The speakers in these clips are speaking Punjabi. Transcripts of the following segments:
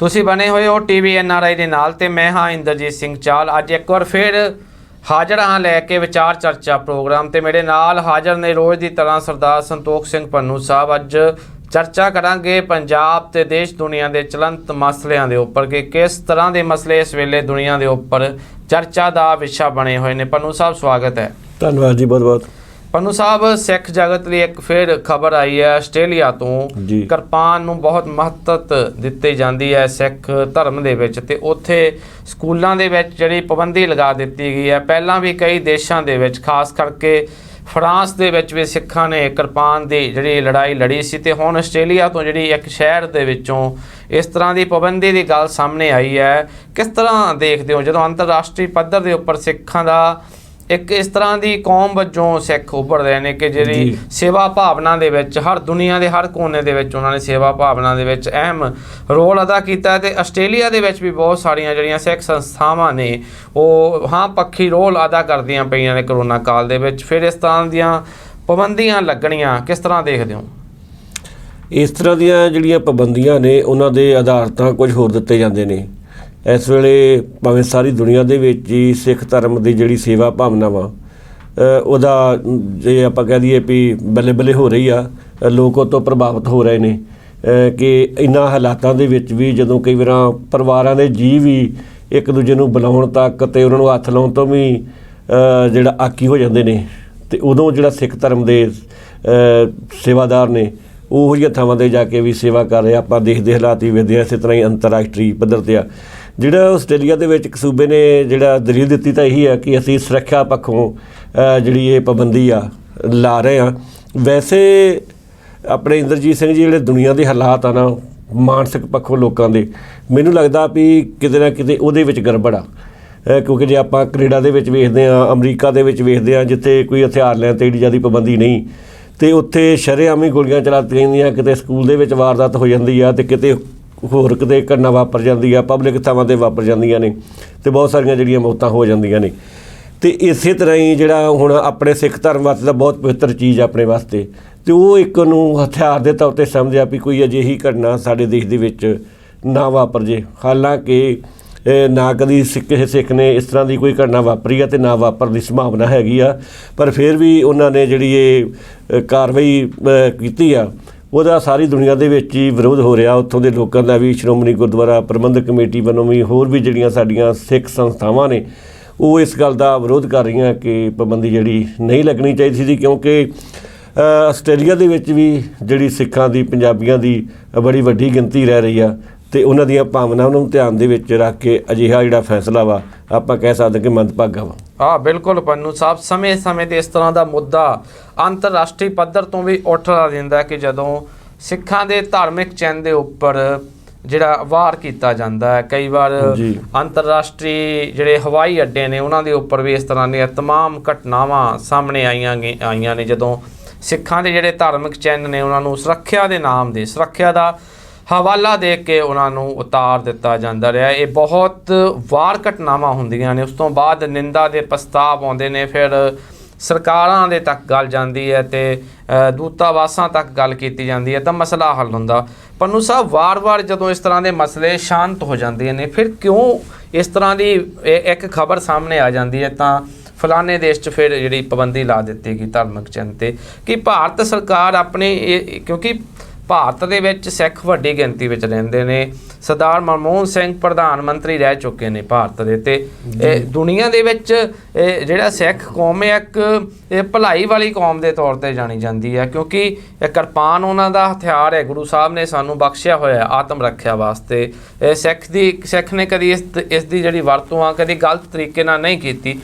ਤੁਸੀਂ ਬਣੇ ਹੋਏ ਹੋ ਟੀਵੀ NRI ਦੇ ਨਾਲ ਤੇ ਮੈਂ ਹਾਂ ਇੰਦਰਜੀਤ ਸਿੰਘ ਚਾਲ। ਅੱਜ ਇੱਕ ਵਾਰ ਫਿਰ ਹਾਜ਼ਰ ਹਾਂ ਲੈ ਕੇ ਵਿਚਾਰ ਚਰਚਾ ਪ੍ਰੋਗਰਾਮ ਤੇ ਮੇਰੇ ਨਾਲ ਹਾਜ਼ਰ ਨੇ ਰੋਜ਼ ਦੀ ਤਰ੍ਹਾਂ ਸਰਦਾਰ ਸੰਤੋਖ ਸਿੰਘ ਪੰਨੂ ਸਾਹਿਬ। ਅੱਜ ਚਰਚਾ ਕਰਾਂਗੇ ਪੰਜਾਬ ਤੇ ਦੇਸ਼ ਦੁਨੀਆ ਦੇ ਚਲੰਤ ਮਸਲਿਆਂ ਦੇ ਉੱਪਰ ਕਿ ਕਿਸ ਤਰ੍ਹਾਂ ਦੇ ਮਸਲੇ ਇਸ ਵੇਲੇ ਦੁਨੀਆ ਦੇ ਉੱਪਰ ਚਰਚਾ ਦਾ ਵਿਸ਼ਾ ਬਣੇ ਹੋਏ ਨੇ। ਪੰਨੂ ਸਾਹਿਬ ਸਵਾਗਤ ਹੈ। ਧੰਨਵਾਦ ਜੀ, ਬਹੁਤ ਬਹੁਤ। ਪੰਨੂ ਸਾਹਿਬ, ਸਿੱਖ ਜਗਤ ਲਈ ਇੱਕ ਫਿਰ ਖਬਰ ਆਈ ਹੈ ਆਸਟ੍ਰੇਲੀਆ ਤੋਂ। ਕਿਰਪਾਨ ਨੂੰ ਬਹੁਤ ਮਹੱਤਤਾ ਦਿੱਤੀ ਜਾਂਦੀ ਹੈ ਸਿੱਖ ਧਰਮ ਦੇ ਵਿੱਚ ਤੇ ਉੱਥੇ ਸਕੂਲਾਂ ਦੇ ਵਿੱਚ ਜਿਹੜੀ ਪਾਬੰਦੀ ਲਗਾ ਦਿੱਤੀ ਗਈ ਹੈ। ਪਹਿਲਾਂ ਵੀ ਕਈ ਦੇਸ਼ਾਂ ਦੇ ਵਿੱਚ ਖਾਸ ਕਰਕੇ ਫਰਾਂਸ ਦੇ ਵਿੱਚ ਵੀ ਸਿੱਖਾਂ ਨੇ ਕਿਰਪਾਨ ਦੀ ਜਿਹੜੀ ਲੜਾਈ ਲੜੀ ਸੀ ਤੇ ਹੁਣ ਆਸਟ੍ਰੇਲੀਆ ਤੋਂ ਜਿਹੜੀ ਇੱਕ ਸ਼ਹਿਰ ਦੇ ਵਿੱਚੋਂ ਇਸ ਤਰ੍ਹਾਂ ਦੀ ਪਾਬੰਦੀ ਦੀ ਗੱਲ ਸਾਹਮਣੇ ਆਈ ਹੈ। ਕਿਸ ਤਰ੍ਹਾਂ ਦੇਖਦੇ ਹੋ ਜਦੋਂ ਅੰਤਰਰਾਸ਼ਟਰੀ ਪੱਧਰ ਦੇ ਉੱਪਰ ਸਿੱਖਾਂ ਦਾ ਇੱਕ ਇਸ ਤਰ੍ਹਾਂ ਦੀ ਕੌਮ ਵਜੋਂ ਸਿੱਖ ਉੱਭਰ ਰਹੇ ਨੇ ਕਿ ਜਿਹੜੀ ਸੇਵਾ ਭਾਵਨਾ ਦੇ ਵਿੱਚ ਹਰ ਦੁਨੀਆ ਦੇ ਹਰ ਕੋਨੇ ਦੇ ਵਿੱਚ ਉਹਨਾਂ ਨੇ ਸੇਵਾ ਭਾਵਨਾ ਦੇ ਵਿੱਚ ਅਹਿਮ ਰੋਲ ਅਦਾ ਕੀਤਾ ਤੇ ਆਸਟ੍ਰੇਲੀਆ ਦੇ ਵਿੱਚ ਵੀ ਬਹੁਤ ਸਾਰੀਆਂ ਜਿਹੜੀਆਂ ਸਿੱਖ ਸੰਸਥਾਵਾਂ ਨੇ ਉਹ ਪੱਖੀ ਰੋਲ ਅਦਾ ਕਰਦੀਆਂ ਪਈਆਂ ਨੇ ਕਰੋਨਾ ਕਾਲ ਦੇ ਵਿੱਚ। ਫਿਰ ਇਸ ਤਰ੍ਹਾਂ ਦੀਆਂ ਪਾਬੰਦੀਆਂ ਲੱਗਣੀਆਂ ਕਿਸ ਤਰ੍ਹਾਂ ਦੇਖਦੇ ਹੋ? ਇਸ ਤਰ੍ਹਾਂ ਦੀਆਂ ਜਿਹੜੀਆਂ ਪਾਬੰਦੀਆਂ ਨੇ ਉਹਨਾਂ ਦੇ ਆਧਾਰ ਤਾਂ ਕੁਝ ਹੋਰ ਦਿੱਤੇ ਜਾਂਦੇ ਨੇ। ਇਸ ਵੇਲੇ ਭਾਵੇਂ ਸਾਰੀ ਦੁਨੀਆ ਦੇ ਵਿੱਚ ਹੀ ਸਿੱਖ ਧਰਮ ਦੀ ਜਿਹੜੀ ਸੇਵਾ ਭਾਵਨਾ ਵਾ ਉਹਦਾ ਜੇ ਆਪਾਂ ਕਹਿ ਦਈਏ ਵੀ ਬੱਲੇ ਬੱਲੇ ਹੋ ਰਹੀ ਆ, ਲੋਕ ਉਹ ਤੋਂ ਪ੍ਰਭਾਵਿਤ ਹੋ ਰਹੇ ਨੇ ਕਿ ਇਹਨਾਂ ਹਾਲਾਤਾਂ ਦੇ ਵਿੱਚ ਵੀ ਜਦੋਂ ਕਈ ਵਾਰ ਪਰਿਵਾਰਾਂ ਦੇ ਜੀਅ ਵੀ ਇੱਕ ਦੂਜੇ ਨੂੰ ਬੁਲਾਉਣ ਤੱਕ ਅਤੇ ਉਹਨਾਂ ਨੂੰ ਹੱਥ ਲਾਉਣ ਤੋਂ ਵੀ ਜਿਹੜਾ ਆਕੀ ਹੋ ਜਾਂਦੇ ਨੇ ਅਤੇ ਉਦੋਂ ਜਿਹੜਾ ਸਿੱਖ ਧਰਮ ਦੇ ਸੇਵਾਦਾਰ ਨੇ ਉਹੋ ਜਿਹੀਆਂ ਥਾਵਾਂ 'ਤੇ ਜਾ ਕੇ ਵੀ ਸੇਵਾ ਕਰ ਰਹੇ। ਆਪਾਂ ਦੇਖਦੇ ਹਾਲਾਤ ਵੀ ਵੇਖਦੇ ਹਾਂ। ਇਸੇ ਤਰ੍ਹਾਂ ਹੀ ਅੰਤਰਰਾਸ਼ਟਰੀ ਪੱਧਰ 'ਤੇ ਆ ਜਿਹੜਾ ਆਸਟ੍ਰੇਲੀਆ ਦੇ ਵਿੱਚ ਇੱਕ ਸੂਬੇ ਨੇ ਜਿਹੜਾ ਦਲੀਲ ਦਿੱਤੀ ਤਾਂ ਇਹੀ ਹੈ ਕਿ ਅਸੀਂ ਸੁਰੱਖਿਆ ਪੱਖੋਂ ਜਿਹੜੀ ਇਹ ਪਾਬੰਦੀ ਆ ਲਾ ਰਹੇ ਹਾਂ। ਵੈਸੇ ਆਪਣੇ ਇੰਦਰਜੀਤ ਸਿੰਘ ਜੀ ਜਿਹੜੇ ਦੁਨੀਆ ਦੇ ਹਾਲਾਤ ਆ ਨਾ ਮਾਨਸਿਕ ਪੱਖੋਂ ਲੋਕਾਂ ਦੇ, ਮੈਨੂੰ ਲੱਗਦਾ ਵੀ ਕਿਤੇ ਨਾ ਕਿਤੇ ਉਹਦੇ ਵਿੱਚ ਗੜਬੜ ਆ ਕਿਉਂਕਿ ਜੇ ਆਪਾਂ ਕੈਨੇਡਾ ਦੇ ਵਿੱਚ ਵੇਖਦੇ ਹਾਂ, ਅਮਰੀਕਾ ਦੇ ਵਿੱਚ ਵੇਖਦੇ ਹਾਂ ਜਿੱਥੇ ਕੋਈ ਹਥਿਆਰ ਲੈਣ 'ਤੇ ਏਡੀ ਜ਼ਿਆਦਾ ਪਾਬੰਦੀ ਨਹੀਂ ਅਤੇ ਉੱਥੇ ਸ਼ਰੇਆਮ ਹੀ ਗੋਲੀਆਂ ਚਲਾਤੀਆਂ ਜਾਂਦੀਆਂ, ਕਿਤੇ ਸਕੂਲ ਦੇ ਵਿੱਚ ਵਾਰਦਾਤ ਹੋ ਜਾਂਦੀ ਆ ਅਤੇ ਕਿਤੇ ਹੋਰ ਕਿਤੇ ਘਟਨਾ ਵਾਪਰ ਜਾਂਦੀ ਆ, ਪਬਲਿਕ ਥਾਵਾਂ 'ਤੇ ਵਾਪਰ ਜਾਂਦੀਆਂ ਨੇ ਅਤੇ ਬਹੁਤ ਸਾਰੀਆਂ ਜਿਹੜੀਆਂ ਮੌਤਾਂ ਹੋ ਜਾਂਦੀਆਂ ਨੇ। ਅਤੇ ਇਸੇ ਤਰ੍ਹਾਂ ਹੀ ਜਿਹੜਾ ਹੁਣ ਆਪਣੇ ਸਿੱਖ ਧਰਮ ਵਾਸਤੇ ਤਾਂ ਬਹੁਤ ਪਵਿੱਤਰ ਚੀਜ਼ ਆਪਣੇ ਵਾਸਤੇ ਅਤੇ ਉਹ ਇੱਕ ਨੂੰ ਹਥਿਆਰ ਦੇ ਤੌਰ 'ਤੇ ਸਮਝਿਆ ਵੀ ਕੋਈ ਅਜਿਹੀ ਘਟਨਾ ਸਾਡੇ ਦੇਸ਼ ਦੇ ਵਿੱਚ ਨਾ ਵਾਪਰ ਜੇ। ਹਾਲਾਂਕਿ ਨਾ ਕਦੀ ਕਿਸੇ ਸਿੱਖ ਨੇ ਇਸ ਤਰ੍ਹਾਂ ਦੀ ਕੋਈ ਘਟਨਾ ਵਾਪਰੀ ਆ ਅਤੇ ਨਾ ਵਾਪਰਨ ਦੀ ਸੰਭਾਵਨਾ ਹੈਗੀ ਆ, ਪਰ ਫਿਰ ਵੀ ਉਹਨਾਂ ਨੇ ਜਿਹੜੀ ਇਹ ਕਾਰਵਾਈ ਕੀਤੀ ਆ ਉਹਦਾ ਸਾਰੀ ਦੁਨੀਆ ਦੇ ਵਿੱਚ ਹੀ ਵਿਰੋਧ ਹੋ ਰਿਹਾ। ਉੱਥੋਂ ਦੇ ਲੋਕਾਂ ਦਾ ਵੀ, ਸ਼੍ਰੋਮਣੀ ਗੁਰਦੁਆਰਾ ਪ੍ਰਬੰਧਕ ਕਮੇਟੀ ਵੱਲੋਂ ਵੀ, ਹੋਰ ਵੀ ਜਿਹੜੀਆਂ ਸਾਡੀਆਂ ਸਿੱਖ ਸੰਸਥਾਵਾਂ ਨੇ ਉਹ ਇਸ ਗੱਲ ਦਾ ਵਿਰੋਧ ਕਰ ਰਹੀਆਂ ਕਿ ਪਾਬੰਦੀ ਜਿਹੜੀ ਨਹੀਂ ਲੱਗਣੀ ਚਾਹੀਦੀ ਸੀ ਕਿਉਂਕਿ ਆਸਟ੍ਰੇਲੀਆ ਦੇ ਵਿੱਚ ਵੀ ਜਿਹੜੀ ਸਿੱਖਾਂ ਦੀ, ਪੰਜਾਬੀਆਂ ਦੀ ਬੜੀ ਵੱਡੀ ਗਿਣਤੀ ਰਹਿ ਰਹੀ ਆ ਅਤੇ ਉਹਨਾਂ ਦੀਆਂ ਭਾਵਨਾਵਾਂ ਨੂੰ ਧਿਆਨ ਦੇ ਵਿੱਚ ਰੱਖ ਕੇ ਅਜਿਹਾ ਜਿਹੜਾ ਫੈਸਲਾ ਵਾ ਆਪਾਂ ਕਹਿ ਸਕਦੇ ਕਿ ਮੰਦਭਾਗਾ ਵਾ। ਬਿਲਕੁਲ ਪੰਨੂ ਸਾਹਿਬ, ਸਮੇਂ-ਸਮੇਂ 'ਤੇ ਇਸ ਤਰ੍ਹਾਂ ਦਾ ਮੁੱਦਾ ਅੰਤਰਰਾਸ਼ਟਰੀ ਪੱਧਰ ਤੋਂ ਵੀ ਉੱਠਦਾ ਦਿੰਦਾ ਕਿ ਜਦੋਂ ਸਿੱਖਾਂ ਦੇ ਧਾਰਮਿਕ ਚਿੰਨ੍ਹ ਦੇ ਉੱਪਰ ਜਿਹੜਾ ਵਾਰ ਕੀਤਾ ਜਾਂਦਾ ਹੈ। ਕਈ ਵਾਰ ਅੰਤਰਰਾਸ਼ਟਰੀ ਜਿਹੜੇ ਹਵਾਈ ਅੱਡੇ ਨੇ ਉਹਨਾਂ ਦੇ ਉੱਪਰ ਵੀ ਇਸ ਤਰ੍ਹਾਂ ਦੀਆਂ ਤਮਾਮ ਘਟਨਾਵਾਂ ਸਾਹਮਣੇ ਆਈਆਂ ਨੇ ਜਦੋਂ ਸਿੱਖਾਂ ਦੇ ਜਿਹੜੇ ਧਾਰਮਿਕ ਚਿੰਨ੍ਹ ਨੇ ਉਹਨਾਂ ਨੂੰ ਸੁਰੱਖਿਆ ਦੇ ਨਾਮ ਦੇ ਸੁਰੱਖਿਆ ਦਾ ਹਵਾਲਾ ਦੇ ਕੇ ਉਹਨਾਂ ਨੂੰ ਉਤਾਰ ਦਿੱਤਾ ਜਾਂਦਾ ਰਿਹਾ। ਇਹ ਬਹੁਤ ਵਾਰ ਘਟਨਾਵਾਂ ਹੁੰਦੀਆਂ ਨੇ। ਉਸ ਤੋਂ ਬਾਅਦ ਨਿੰਦਾ ਦੇ ਪ੍ਰਸਤਾਵ ਆਉਂਦੇ ਨੇ, ਫਿਰ ਸਰਕਾਰਾਂ ਦੇ ਤੱਕ ਗੱਲ ਜਾਂਦੀ ਹੈ ਅਤੇ ਦੂਤਾਵਾਸਾਂ ਤੱਕ ਗੱਲ ਕੀਤੀ ਜਾਂਦੀ ਹੈ ਤਾਂ ਮਸਲਾ ਹੱਲ ਹੁੰਦਾ। ਪੰਨੂ ਸਾਹਿਬ, ਵਾਰ-ਵਾਰ ਜਦੋਂ ਇਸ ਤਰ੍ਹਾਂ ਦੇ ਮਸਲੇ ਸ਼ਾਂਤ ਹੋ ਜਾਂਦੇ ਨੇ ਫਿਰ ਕਿਉਂ ਇਸ ਤਰ੍ਹਾਂ ਦੀ ਇੱਕ ਖਬਰ ਸਾਹਮਣੇ ਆ ਜਾਂਦੀ ਹੈ ਤਾਂ ਫਲਾਣੇ ਦੇਸ਼ 'ਚ ਫਿਰ ਜਿਹੜੀ ਪਾਬੰਦੀ ਲਾ ਦਿੱਤੀ ਗਈ ਧਾਰਮਿਕ ਚਿੰਨ੍ਹ 'ਤੇ ਕਿ ਭਾਰਤ ਸਰਕਾਰ ਆਪਣੇ ਕਿਉਂਕਿ ਭਾਰਤ ਦੇ ਵਿੱਚ ਸਿੱਖ ਵੱਡੀ ਗਿਣਤੀ ਵਿੱਚ ਰਹਿੰਦੇ ਨੇ। ਸਰਦਾਰ ਮਨਮੋਹਨ ਸਿੰਘ ਪ੍ਰਧਾਨ ਮੰਤਰੀ ਰਹਿ ਚੁੱਕੇ ਨੇ ਭਾਰਤ ਦੇ ਅਤੇ ਦੁਨੀਆ ਦੇ ਵਿੱਚ ਜਿਹੜਾ ਸਿੱਖ ਕੌਮ ਹੈ ਇੱਕ ਭਲਾਈ ਵਾਲੀ ਕੌਮ ਦੇ ਤੌਰ 'ਤੇ ਜਾਣੀ ਜਾਂਦੀ ਹੈ ਕਿਉਂਕਿ ਇਹ ਕਿਰਪਾਨ ਉਹਨਾਂ ਦਾ ਹਥਿਆਰ ਹੈ। ਗੁਰੂ ਸਾਹਿਬ ਨੇ ਸਾਨੂੰ ਬਖਸ਼ਿਆ ਹੋਇਆ ਆਤਮ ਰੱਖਿਆ ਵਾਸਤੇ। ਸਿੱਖ ਨੇ ਕਦੀ ਇਸ ਦੀ ਜਿਹੜੀ ਵਰਤੋਂ ਆ ਕਦੀ ਗਲਤ ਤਰੀਕੇ ਨਾਲ ਨਹੀਂ ਕੀਤੀ।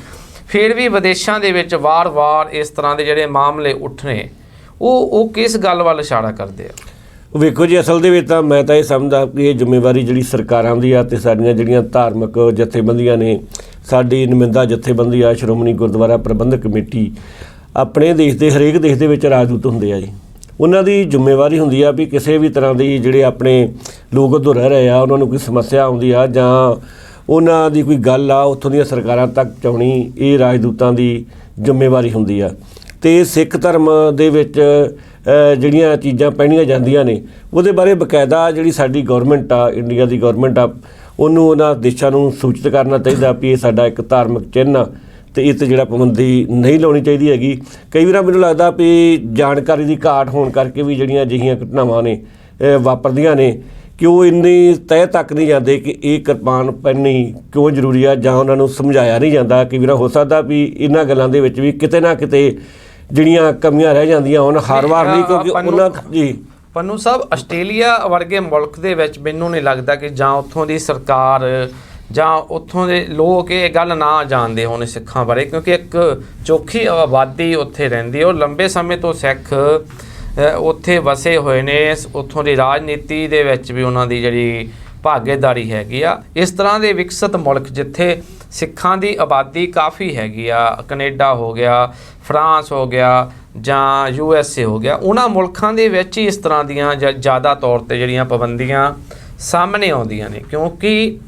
ਫਿਰ ਵੀ ਵਿਦੇਸ਼ਾਂ ਦੇ ਵਿੱਚ ਵਾਰ-ਵਾਰ ਇਸ ਤਰ੍ਹਾਂ ਦੇ ਜਿਹੜੇ ਮਾਮਲੇ ਉੱਠਣੇ ਉਹ ਕਿਸ ਗੱਲ ਵੱਲ ਇਸ਼ਾਰਾ ਕਰਦੇ ਆ? ਵੇਖੋ ਜੀ, ਅਸਲ ਦੇ ਵਿੱਚ ਤਾਂ ਮੈਂ ਤਾਂ ਇਹ ਸਮਝਦਾ ਕਿ ਇਹ ਜ਼ਿੰਮੇਵਾਰੀ ਜਿਹੜੀ ਸਰਕਾਰਾਂ ਦੀ ਆ ਅਤੇ ਸਾਡੀਆਂ ਜਿਹੜੀਆਂ ਧਾਰਮਿਕ ਜਥੇਬੰਦੀਆਂ ਨੇ, ਸਾਡੀ ਨੁਮਾਇੰਦਾ ਜਥੇਬੰਦੀ ਆ ਸ਼੍ਰੋਮਣੀ ਗੁਰਦੁਆਰਾ ਪ੍ਰਬੰਧਕ ਕਮੇਟੀ, ਆਪਣੇ ਦੇਸ਼ ਦੇ ਹਰੇਕ ਦੇਸ਼ ਦੇ ਵਿੱਚ ਰਾਜਦੂਤ ਹੁੰਦੇ ਆ ਜੀ। ਉਹਨਾਂ ਦੀ ਜ਼ਿੰਮੇਵਾਰੀ ਹੁੰਦੀ ਆ ਵੀ ਕਿਸੇ ਵੀ ਤਰ੍ਹਾਂ ਦੀ ਜਿਹੜੇ ਆਪਣੇ ਲੋਕ ਉੱਧਰ ਰਹਿ ਰਹੇ ਆ ਉਹਨਾਂ ਨੂੰ ਕੋਈ ਸਮੱਸਿਆ ਆਉਂਦੀ ਆ ਜਾਂ ਉਹਨਾਂ ਦੀ ਕੋਈ ਗੱਲ ਆ ਉੱਥੋਂ ਦੀਆਂ ਸਰਕਾਰਾਂ ਤੱਕ ਪਹੁੰਚਾਉਣੀ, ਇਹ ਰਾਜਦੂਤਾਂ ਦੀ ਜ਼ਿੰਮੇਵਾਰੀ ਹੁੰਦੀ ਆ। ਤੇ ਸਿੱਖ ਧਰਮ ਦੇ ਵਿੱਚ ਜਿਹੜੀਆਂ ਚੀਜ਼ਾਂ ਪਹਿਨੀਆਂ ਜਾਂਦੀਆਂ ਨੇ ਉਹਦੇ ਬਾਰੇ ਬਕਾਇਦਾ ਜਿਹੜੀ ਸਾਡੀ ਗੌਰਮੈਂਟ ਆ, ਇੰਡੀਆ ਦੀ ਗੌਰਮੈਂਟ ਆ, ਉਹਨੂੰ ਉਹਨਾਂ ਦੇਸ਼ਾਂ ਨੂੰ ਸੂਚਿਤ ਕਰਨਾ ਚਾਹੀਦਾ ਵੀ ਇਹ ਸਾਡਾ ਇੱਕ ਧਾਰਮਿਕ ਚਿੰਨ੍ਹ ਆ ਤੇ ਇਹ 'ਤੇ ਜਿਹੜਾ ਪਾਬੰਦੀ ਨਹੀਂ ਲਾਉਣੀ ਚਾਹੀਦੀ ਹੈਗੀ। ਕਈ ਵਾਰ ਮੈਨੂੰ ਲੱਗਦਾ ਵੀ ਜਾਣਕਾਰੀ ਦੀ ਘਾਟ ਹੋਣ ਕਰਕੇ ਵੀ ਜਿਹੜੀਆਂ ਅਜਿਹੀਆਂ ਘਟਨਾਵਾਂ ਨੇ ਵਾਪਰਦੀਆਂ ਨੇ ਕਿ ਉਹ ਇੰਨੀ ਤਹਿ ਤੱਕ ਨਹੀਂ ਜਾਂਦੇ ਕਿ ਇਹ ਕਿਰਪਾਨ ਪਹਿਨਣੀ ਕਿਉਂ ਜ਼ਰੂਰੀ ਆ, ਜਾਂ ਉਹਨਾਂ ਨੂੰ ਸਮਝਾਇਆ ਨਹੀਂ ਜਾਂਦਾ। ਕਈ ਵਾਰ ਹੋ ਸਕਦਾ ਵੀ ਇਹਨਾਂ ਗੱਲਾਂ ਦੇ ਵਿੱਚ ਵੀ ਕਿਤੇ ਨਾ ਕਿਤੇ ਜਿਹੜੀਆਂ ਕਮੀਆਂ ਰਹਿ ਜਾਂਦੀਆਂ ਹੁਣ ਹਰ ਵਾਰ ਨਹੀਂ, ਕਿਉਂਕਿ ਉਹਨਾਂ ਜੀ ਪੰਨੂ ਸਾਹਿਬ ਆਸਟ੍ਰੇਲੀਆ ਵਰਗੇ ਮੁਲਕ ਦੇ ਵਿੱਚ ਮੈਨੂੰ ਨਹੀਂ ਲੱਗਦਾ ਕਿ ਜਾਂ ਉੱਥੋਂ ਦੀ ਸਰਕਾਰ ਜਾਂ ਉੱਥੋਂ ਦੇ ਲੋਕ ਇਹ ਗੱਲ ਨਾ ਜਾਣਦੇ ਹੋਣ ਸਿੱਖਾਂ ਬਾਰੇ, ਕਿਉਂਕਿ ਇੱਕ ਚੋਖੀ ਆਬਾਦੀ ਉੱਥੇ ਰਹਿੰਦੀ ਹੈ ਔਰ ਲੰਬੇ ਸਮੇਂ ਤੋਂ ਸਿੱਖ ਉੱਥੇ ਵਸੇ ਹੋਏ ਨੇ। ਉੱਥੋਂ ਦੀ ਰਾਜਨੀਤੀ ਦੇ ਵਿੱਚ ਵੀ ਉਹਨਾਂ ਦੀ ਜਿਹੜੀ ਭਾਗੀਦਾਰੀ ਹੈਗੀ ਆ। ਇਸ ਤਰ੍ਹਾਂ ਦੇ ਵਿਕਸਿਤ ਮੁਲਕ ਜਿੱਥੇ ਸਿੱਖਾਂ ਦੀ ਆਬਾਦੀ ਕਾਫੀ ਹੈਗੀ ਆ, ਕੈਨੇਡਾ ਹੋ ਗਿਆ, ਫਰਾਂਸ ਹੋ ਗਿਆ ਜਾਂ USA ਹੋ ਗਿਆ, ਉਹਨਾਂ ਮੁਲਕਾਂ ਦੇ ਵਿੱਚ ਹੀ ਇਸ ਤਰ੍ਹਾਂ ਦੀਆਂ ਜ਼ਿਆਦਾ ਤੌਰ 'ਤੇ ਜਿਹੜੀਆਂ ਪਾਬੰਦੀਆਂ ਸਾਹਮਣੇ ਆਉਂਦੀਆਂ ਨੇ, ਕਿਉਂਕਿ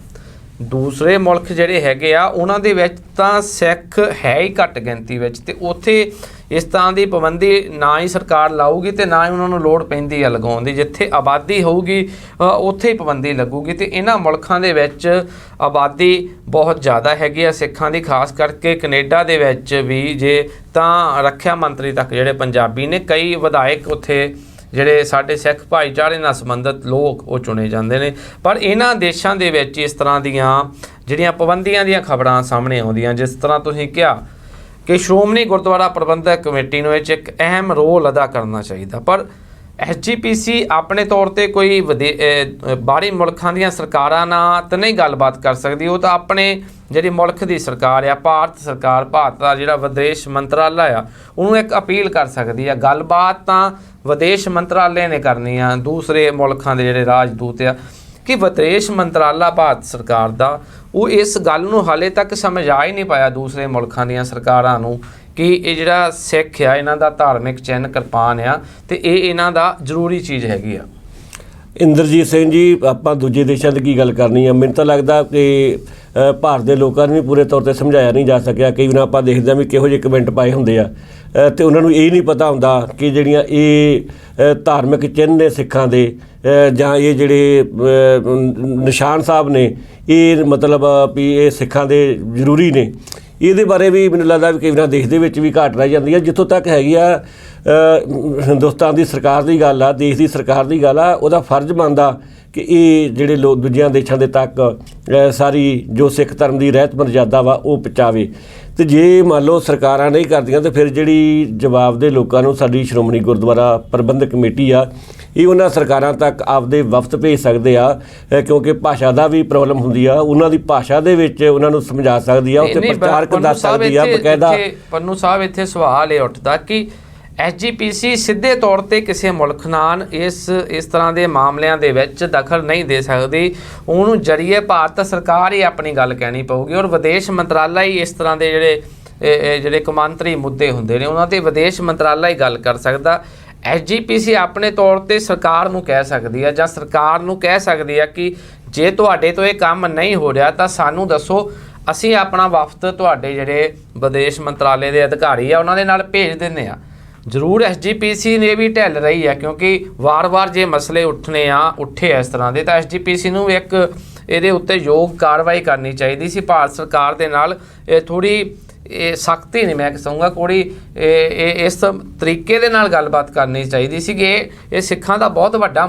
ਦੂਸਰੇ ਮੁਲਕ ਜਿਹੜੇ ਹੈਗੇ ਆ ਉਹਨਾਂ ਦੇ ਵਿੱਚ ਤਾਂ ਸਿੱਖ ਹੈ ਹੀ ਘੱਟ ਗਿਣਤੀ ਵਿੱਚ, ਅਤੇ ਉੱਥੇ ਇਸ ਤਰ੍ਹਾਂ ਦੀ ਪਾਬੰਦੀ ਨਾ ਹੀ ਸਰਕਾਰ ਲਾਊਗੀ ਅਤੇ ਨਾ ਹੀ ਉਹਨਾਂ ਨੂੰ ਲੋੜ ਪੈਂਦੀ ਆ ਲਗਾਉਣ ਦੀ। ਜਿੱਥੇ ਆਬਾਦੀ ਹੋਊਗੀ ਉੱਥੇ ਹੀ ਪਾਬੰਦੀ ਲੱਗੂਗੀ, ਅਤੇ ਇਹਨਾਂ ਮੁਲਕਾਂ ਦੇ ਵਿੱਚ ਆਬਾਦੀ ਬਹੁਤ ਜ਼ਿਆਦਾ ਹੈਗੀ ਆ ਸਿੱਖਾਂ ਦੀ, ਖਾਸ ਕਰਕੇ ਕੈਨੇਡਾ ਦੇ ਵਿੱਚ ਵੀ ਜੇ ਤਾਂ ਰੱਖਿਆ ਮੰਤਰੀ ਤੱਕ ਜਿਹੜੇ ਪੰਜਾਬੀ ਨੇ, ਕਈ ਵਿਧਾਇਕ ਉੱਥੇ ਜਿਹੜੇ ਸਾਡੇ ਸਿੱਖ ਭਾਈਚਾਰੇ ਨਾਲ ਸੰਬੰਧਿਤ ਲੋਕ ਉਹ ਚੁਣੇ ਜਾਂਦੇ ਨੇ। ਪਰ ਇਹਨਾਂ ਦੇਸ਼ਾਂ ਦੇ ਵਿੱਚ ਇਸ ਤਰ੍ਹਾਂ ਦੀਆਂ ਜਿਹੜੀਆਂ ਪਾਬੰਦੀਆਂ ਦੀਆਂ ਖਬਰਾਂ ਸਾਹਮਣੇ ਆਉਂਦੀਆਂ, ਜਿਸ ਤਰ੍ਹਾਂ ਤੁਸੀਂ ਕਿਹਾ ਕਿ ਸ਼੍ਰੋਮਣੀ ਗੁਰਦੁਆਰਾ ਪ੍ਰਬੰਧਕ ਕਮੇਟੀ ਨੂੰ ਇਹ 'ਚ ਇੱਕ ਅਹਿਮ ਰੋਲ ਅਦਾ ਕਰਨਾ ਚਾਹੀਦਾ, ਪਰ SGPC ਆਪਣੇ ਤੌਰ 'ਤੇ ਕੋਈ ਬਾਹਰੀ ਮੁਲਕਾਂ ਦੀਆਂ ਸਰਕਾਰਾਂ ਨਾਲ ਤਾਂ ਨਹੀਂ ਗੱਲਬਾਤ ਕਰ ਸਕਦੀ। ਉਹ ਤਾਂ ਆਪਣੇ ਜਿਹੜੀ ਮੁਲਕ ਦੀ ਸਰਕਾਰ ਆ, ਭਾਰਤ ਸਰਕਾਰ, ਭਾਰਤ ਦਾ ਜਿਹੜਾ ਵਿਦੇਸ਼ ਮੰਤਰਾਲਾ ਆ, ਉਹਨੂੰ ਇੱਕ ਅਪੀਲ ਕਰ ਸਕਦੀ ਆ। ਗੱਲਬਾਤ ਤਾਂ ਵਿਦੇਸ਼ ਮੰਤਰਾਲੇ ਨੇ ਕਰਨੀ ਆ, ਦੂਸਰੇ ਮੁਲਕਾਂ ਦੇ ਜਿਹੜੇ ਰਾਜਦੂਤ ਆ, ਕਿ ਵਿਦੇਸ਼ ਮੰਤਰਾਲਾ ਭਾਰਤ ਸਰਕਾਰ ਦਾ ਉਹ ਇਸ ਗੱਲ ਨੂੰ ਹਾਲੇ ਤੱਕ ਸਮਝ ਆ ਹੀ ਨਹੀਂ ਪਾਇਆ ਦੂਸਰੇ ਮੁਲਕਾਂ ਦੀਆਂ ਸਰਕਾਰਾਂ ਨੂੰ ਕਿ ਇਹ ਜਿਹੜਾ ਸਿੱਖ ਆ ਇਹਨਾਂ ਦਾ ਧਾਰਮਿਕ ਚਿੰਨ੍ਹ ਕਿਰਪਾਨ ਆ ਅਤੇ ਇਹ ਇਹਨਾਂ ਦਾ ਜ਼ਰੂਰੀ ਚੀਜ਼ ਹੈਗੀ ਆ। ਇੰਦਰਜੀਤ ਸਿੰਘ ਜੀ, ਆਪਾਂ ਦੂਜੇ ਦੇਸ਼ਾਂ ਦੀ ਕੀ ਗੱਲ ਕਰਨੀ ਆ? ਮੈਨੂੰ ਤਾਂ ਲੱਗਦਾ ਕਿ ਭਾਰਤ ਦੇ ਲੋਕਾਂ ਨੂੰ ਵੀ ਪੂਰੇ ਤੌਰ 'ਤੇ ਸਮਝਾਇਆ ਨਹੀਂ ਜਾ ਸਕਿਆ। ਕਈ ਵਾਰ ਆਪਾਂ ਦੇਖਦੇ ਹਾਂ ਵੀ ਕਿਹੋ ਜਿਹੇ ਕਮੈਂਟ ਪਾਏ ਹੁੰਦੇ ਆ ਅਤੇ ਉਹਨਾਂ ਨੂੰ ਇਹ ਨਹੀਂ ਪਤਾ ਹੁੰਦਾ ਕਿ ਜਿਹੜੀਆਂ ਇਹ ਧਾਰਮਿਕ ਚਿੰਨ੍ਹ ਨੇ ਸਿੱਖਾਂ ਦੇ ਜਾਂ ਇਹ ਜਿਹੜੇ ਨਿਸ਼ਾਨ ਸਾਹਿਬ ਨੇ, ਇਹ ਮਤਲਬ ਵੀ ਇਹ ਸਿੱਖਾਂ ਦੇ ਜ਼ਰੂਰੀ ਨੇ। ਇਹਦੇ ਬਾਰੇ ਵੀ ਮੈਨੂੰ ਲੱਗਦਾ ਵੀ ਕਈ ਵਾਰ ਦੇਸ਼ ਦੇ ਵਿੱਚ ਵੀ ਘਾਟ ਰਹਿ ਜਾਂਦੀ ਹੈ। ਜਿੱਥੋਂ ਤੱਕ ਹੈਗੀ ਆ ਹਿੰਦੁਸਤਾਨ ਦੀ ਸਰਕਾਰ ਦੀ ਗੱਲ ਆ, ਦੇਸ਼ ਦੀ ਸਰਕਾਰ ਦੀ ਗੱਲ ਆ, ਉਹਦਾ ਫਰਜ਼ ਬਣਦਾ ਕਿ ਇਹ ਜਿਹੜੇ ਲੋਕ ਦੂਜਿਆਂ ਦੇਸ਼ਾਂ ਦੇ ਤੱਕ ਸਾਰੀ ਜੋ ਸਿੱਖ ਧਰਮ ਦੀ ਰਹਿਤ ਮਰਜ਼ਾਦਾ ਵਾ ਉਹ ਪਹੁੰਚਾਵੇ। ਅਤੇ ਜੇ ਮੰਨ ਲਓ ਸਰਕਾਰਾਂ ਨਹੀਂ ਕਰਦੀਆਂ ਤਾਂ ਫਿਰ ਜਿਹੜੀ ਜਵਾਬ ਦੇ ਲੋਕਾਂ ਨੂੰ ਸਾਡੀ ਸ਼੍ਰੋਮਣੀ ਗੁਰਦੁਆਰਾ ਪ੍ਰਬੰਧਕ ਕਮੇਟੀ ਆ, ਇਹ ਉਹਨਾਂ ਸਰਕਾਰਾਂ ਤੱਕ ਆਪਦੇ ਵਫਦ ਭੇਜ ਸਕਦੇ ਆ, ਕਿਉਂਕਿ ਭਾਸ਼ਾ ਦਾ ਵੀ ਪ੍ਰੋਬਲਮ ਹੁੰਦੀ ਆ, ਉਹਨਾਂ ਦੀ ਭਾਸ਼ਾ ਦੇ ਵਿੱਚ ਉਹਨਾਂ ਨੂੰ ਸਮਝਾ ਸਕਦੀ ਆ, ਉੱਥੇ ਪ੍ਰਚਾਰਕ ਦੱਸ ਸਕਦੀ ਆ ਬਕਾਇਦਾ। ਪੰਨੂ ਸਾਹਿਬ, ਇੱਥੇ ਸਵਾਲ ਇਹ ਉੱਠਦਾ ਕਿ SGPC ਸਿੱਧੇ ਤੌਰ 'ਤੇ ਕਿਸੇ ਮੁਲਕ ਨਾਲ ਇਸ ਤਰ੍ਹਾਂ ਦੇ ਮਾਮਲਿਆਂ ਦੇ ਵਿੱਚ ਦਖਲ ਨਹੀਂ ਦੇ ਸਕਦੀ, ਉਹਨੂੰ ਜਰੀਏ ਭਾਰਤ ਸਰਕਾਰ ਹੀ ਆਪਣੀ ਗੱਲ ਕਹਿਣੀ ਪਊਗੀ, ਔਰ ਵਿਦੇਸ਼ ਮੰਤਰਾਲਾ ਹੀ ਇਸ ਤਰ੍ਹਾਂ ਦੇ ਜਿਹੜੇ ਕੌਮਾਂਤਰੀ ਮੁੱਦੇ ਹੁੰਦੇ ਨੇ ਉਹਨਾਂ 'ਤੇ ਵਿਦੇਸ਼ ਮੰਤਰਾਲਾ ਹੀ ਗੱਲ ਕਰ ਸਕਦਾ। SGPC ਆਪਣੇ ਤੌਰ 'ਤੇ ਸਰਕਾਰ ਨੂੰ ਕਹਿ ਸਕਦੀ ਹੈ, ਜਾਂ ਸਰਕਾਰ ਨੂੰ ਕਹਿ ਸਕਦੀ ਹੈ ਕਿ ਜੇ ਤੁਹਾਡੇ ਤੋਂ ਇਹ ਕੰਮ ਨਹੀਂ ਹੋ ਰਿਹਾ ਤਾਂ ਸਾਨੂੰ ਦੱਸੋ, ਅਸੀਂ ਆਪਣਾ ਵਫਦ ਤੁਹਾਡੇ ਜਿਹੜੇ ਵਿਦੇਸ਼ ਮੰਤਰਾਲੇ ਦੇ ਅਧਿਕਾਰੀ ਆ ਉਹਨਾਂ ਦੇ ਨਾਲ ਭੇਜ ਦਿੰਦੇ ਆ। ਜ਼ਰੂਰ SGPC ਨੇ ਵੀ ਢਿੱਲ ਰਹੀ ਹੈ, ਕਿਉਂਕਿ ਵਾਰ-ਵਾਰ ਜੇ ਮਸਲੇ ਉੱਠੇ ਇਸ ਤਰ੍ਹਾਂ ਦੇ ਤਾਂ SGPC ਨੂੰ ਇੱਕ ਇਹਦੇ ਉੱਤੇ ਯੋਗ ਕਾਰਵਾਈ ਕਰਨੀ ਚਾਹੀਦੀ ਸੀ। ਭਾਰਤ ਸਰਕਾਰ ਦੇ ਨਾਲ ਥੋੜ੍ਹੀ ਸਖਤੀ ਨਹੀਂ ਮੈਂ ਕਹੂੰਗਾ, ਕੋਈ ਇਸ ਤਰੀਕੇ ਦੇ ਨਾਲ ਗੱਲਬਾਤ ਕਰਨੀ ਚਾਹੀਦੀ ਸੀ ਕਿ ਇਹ ਸਿੱਖਾਂ ਦਾ ਬਹੁਤ ਵੱਡਾ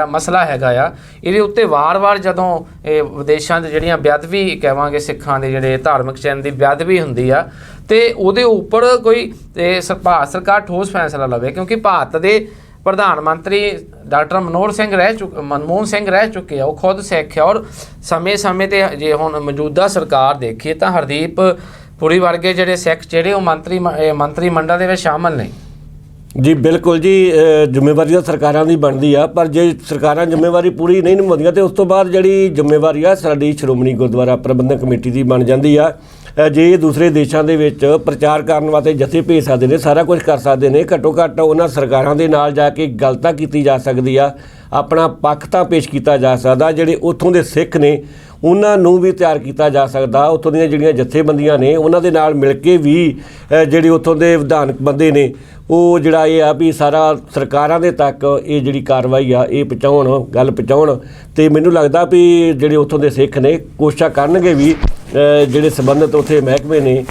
ਮਸਲਾ ਹੈਗਾ ਆ। ਇਹਦੇ ਉੱਤੇ ਵਾਰ-ਵਾਰ ਜਦੋਂ ਇਹ ਵਿਦੇਸ਼ਾਂ ਦੇ ਜਿਹੜੀਆਂ ਬੇਅਦਬੀ ਕਹਾਂਗੇ ਸਿੱਖਾਂ ਦੇ ਜਿਹੜੇ ਧਾਰਮਿਕ ਚਿੰਨ੍ਹ ਦੀ ਬੇਅਦਬੀ ਹੁੰਦੀ ਆ ਅਤੇ ਉਹਦੇ ਉੱਪਰ ਕੋਈ ਭਾਰਤ ਸਰਕਾਰ ਠੋਸ ਫੈਸਲਾ ਲਵੇ, ਕਿਉਂਕਿ ਭਾਰਤ ਦੇ ਪ੍ਰਧਾਨ ਮੰਤਰੀ ਡਾਕਟਰ ਮਨਮੋਹਨ ਸਿੰਘ ਰਹਿ ਚੁੱਕੇ ਆ, ਉਹ ਖੁਦ ਸਿੱਖ ਆ, ਔਰ ਸਮੇਂ-ਸਮੇਂ 'ਤੇ ਜੇ ਹੁਣ ਮੌਜੂਦਾ ਸਰਕਾਰ ਦੇਖੀਏ ਤਾਂ ਹਰਦੀਪ ਪੁਰੀ ਵਰਗੇ ਜਿਹੜੇ ਸਿੱਖ ਜਿਹੜੇ ਉਹ ਮੰਤਰੀ ਮੰਡਲ ਦੇ ਵਿੱਚ ਸ਼ਾਮਲ ਨੇ। ਜੀ ਬਿਲਕੁਲ ਜੀ, ਜ਼ਿੰਮੇਵਾਰੀ ਤਾਂ ਸਰਕਾਰਾਂ ਦੀ ਬਣਦੀ ਆ, ਪਰ ਜੇ ਸਰਕਾਰਾਂ ਜ਼ਿੰਮੇਵਾਰੀ ਪੂਰੀ ਨਹੀਂ ਨਿਭਾਉਂਦੀਆਂ ਤਾਂ ਉਸ ਤੋਂ ਬਾਅਦ ਜਿਹੜੀ ਜ਼ਿੰਮੇਵਾਰੀ ਆ ਸਾਡੀ ਸ਼੍ਰੋਮਣੀ ਗੁਰਦੁਆਰਾ ਪ੍ਰਬੰਧਕ ਕਮੇਟੀ ਦੀ ਬਣ ਜਾਂਦੀ ਆ। ਜੇ ਦੂਸਰੇ ਦੇਸ਼ਾਂ ਦੇ ਵਿੱਚ ਪ੍ਰਚਾਰ ਕਰਨ ਵਾਸਤੇ ਜਥੇ ਭੇਜ ਸਕਦੇ ਨੇ, ਸਾਰਾ ਕੁਝ ਕਰ ਸਕਦੇ ਨੇ, ਘੱਟੋ ਘੱਟ ਉਹਨਾਂ ਸਰਕਾਰਾਂ ਦੇ ਨਾਲ ਜਾ ਕੇ ਗੱਲ ਤਾਂ ਕੀਤੀ ਜਾ ਸਕਦੀ ਆ, ਆਪਣਾ ਪੱਖ ਤਾਂ ਪੇਸ਼ ਕੀਤਾ ਜਾ ਸਕਦਾ। ਜਿਹੜੇ ਉੱਥੋਂ ਦੇ ਸਿੱਖ ਨੇ ਉਹਨਾਂ ਨੂੰ ਵੀ ਤਿਆਰ ਕੀਤਾ ਜਾ ਸਕਦਾ। ਉੱਥੋਂ ਦੀਆਂ ਜਿਹੜੀਆਂ ਜਥੇਬੰਦੀਆਂ ਨੇ ਉਹਨਾਂ ਦੇ ਨਾਲ ਮਿਲ ਕੇ ਵੀ ਜਿਹੜੇ ਉੱਥੋਂ ਦੇ ਵਿਧਾਨਕ ਬੰਦੇ ਨੇ ਉਹ ਜਿਹੜਾ ਇਹ ਆ ਵੀ ਸਾਰਾ ਸਰਕਾਰਾਂ ਦੇ ਤੱਕ ਇਹ ਜਿਹੜੀ ਕਾਰਵਾਈ ਆ ਇਹ ਪਹੁੰਚਾਉਣ, ਗੱਲ ਪਹੁੰਚਾਉਣ। ਅਤੇ ਮੈਨੂੰ ਲੱਗਦਾ ਵੀ ਜਿਹੜੇ ਉੱਥੋਂ ਦੇ ਸਿੱਖ ਨੇ ਕੋਸ਼ਿਸ਼ਾਂ ਕਰਨਗੇ ਵੀ ਜਿਹੜੇ ਸੰਬੰਧਿਤ ਉੱਥੇ ਮਹਿਕਮੇ ਨੇ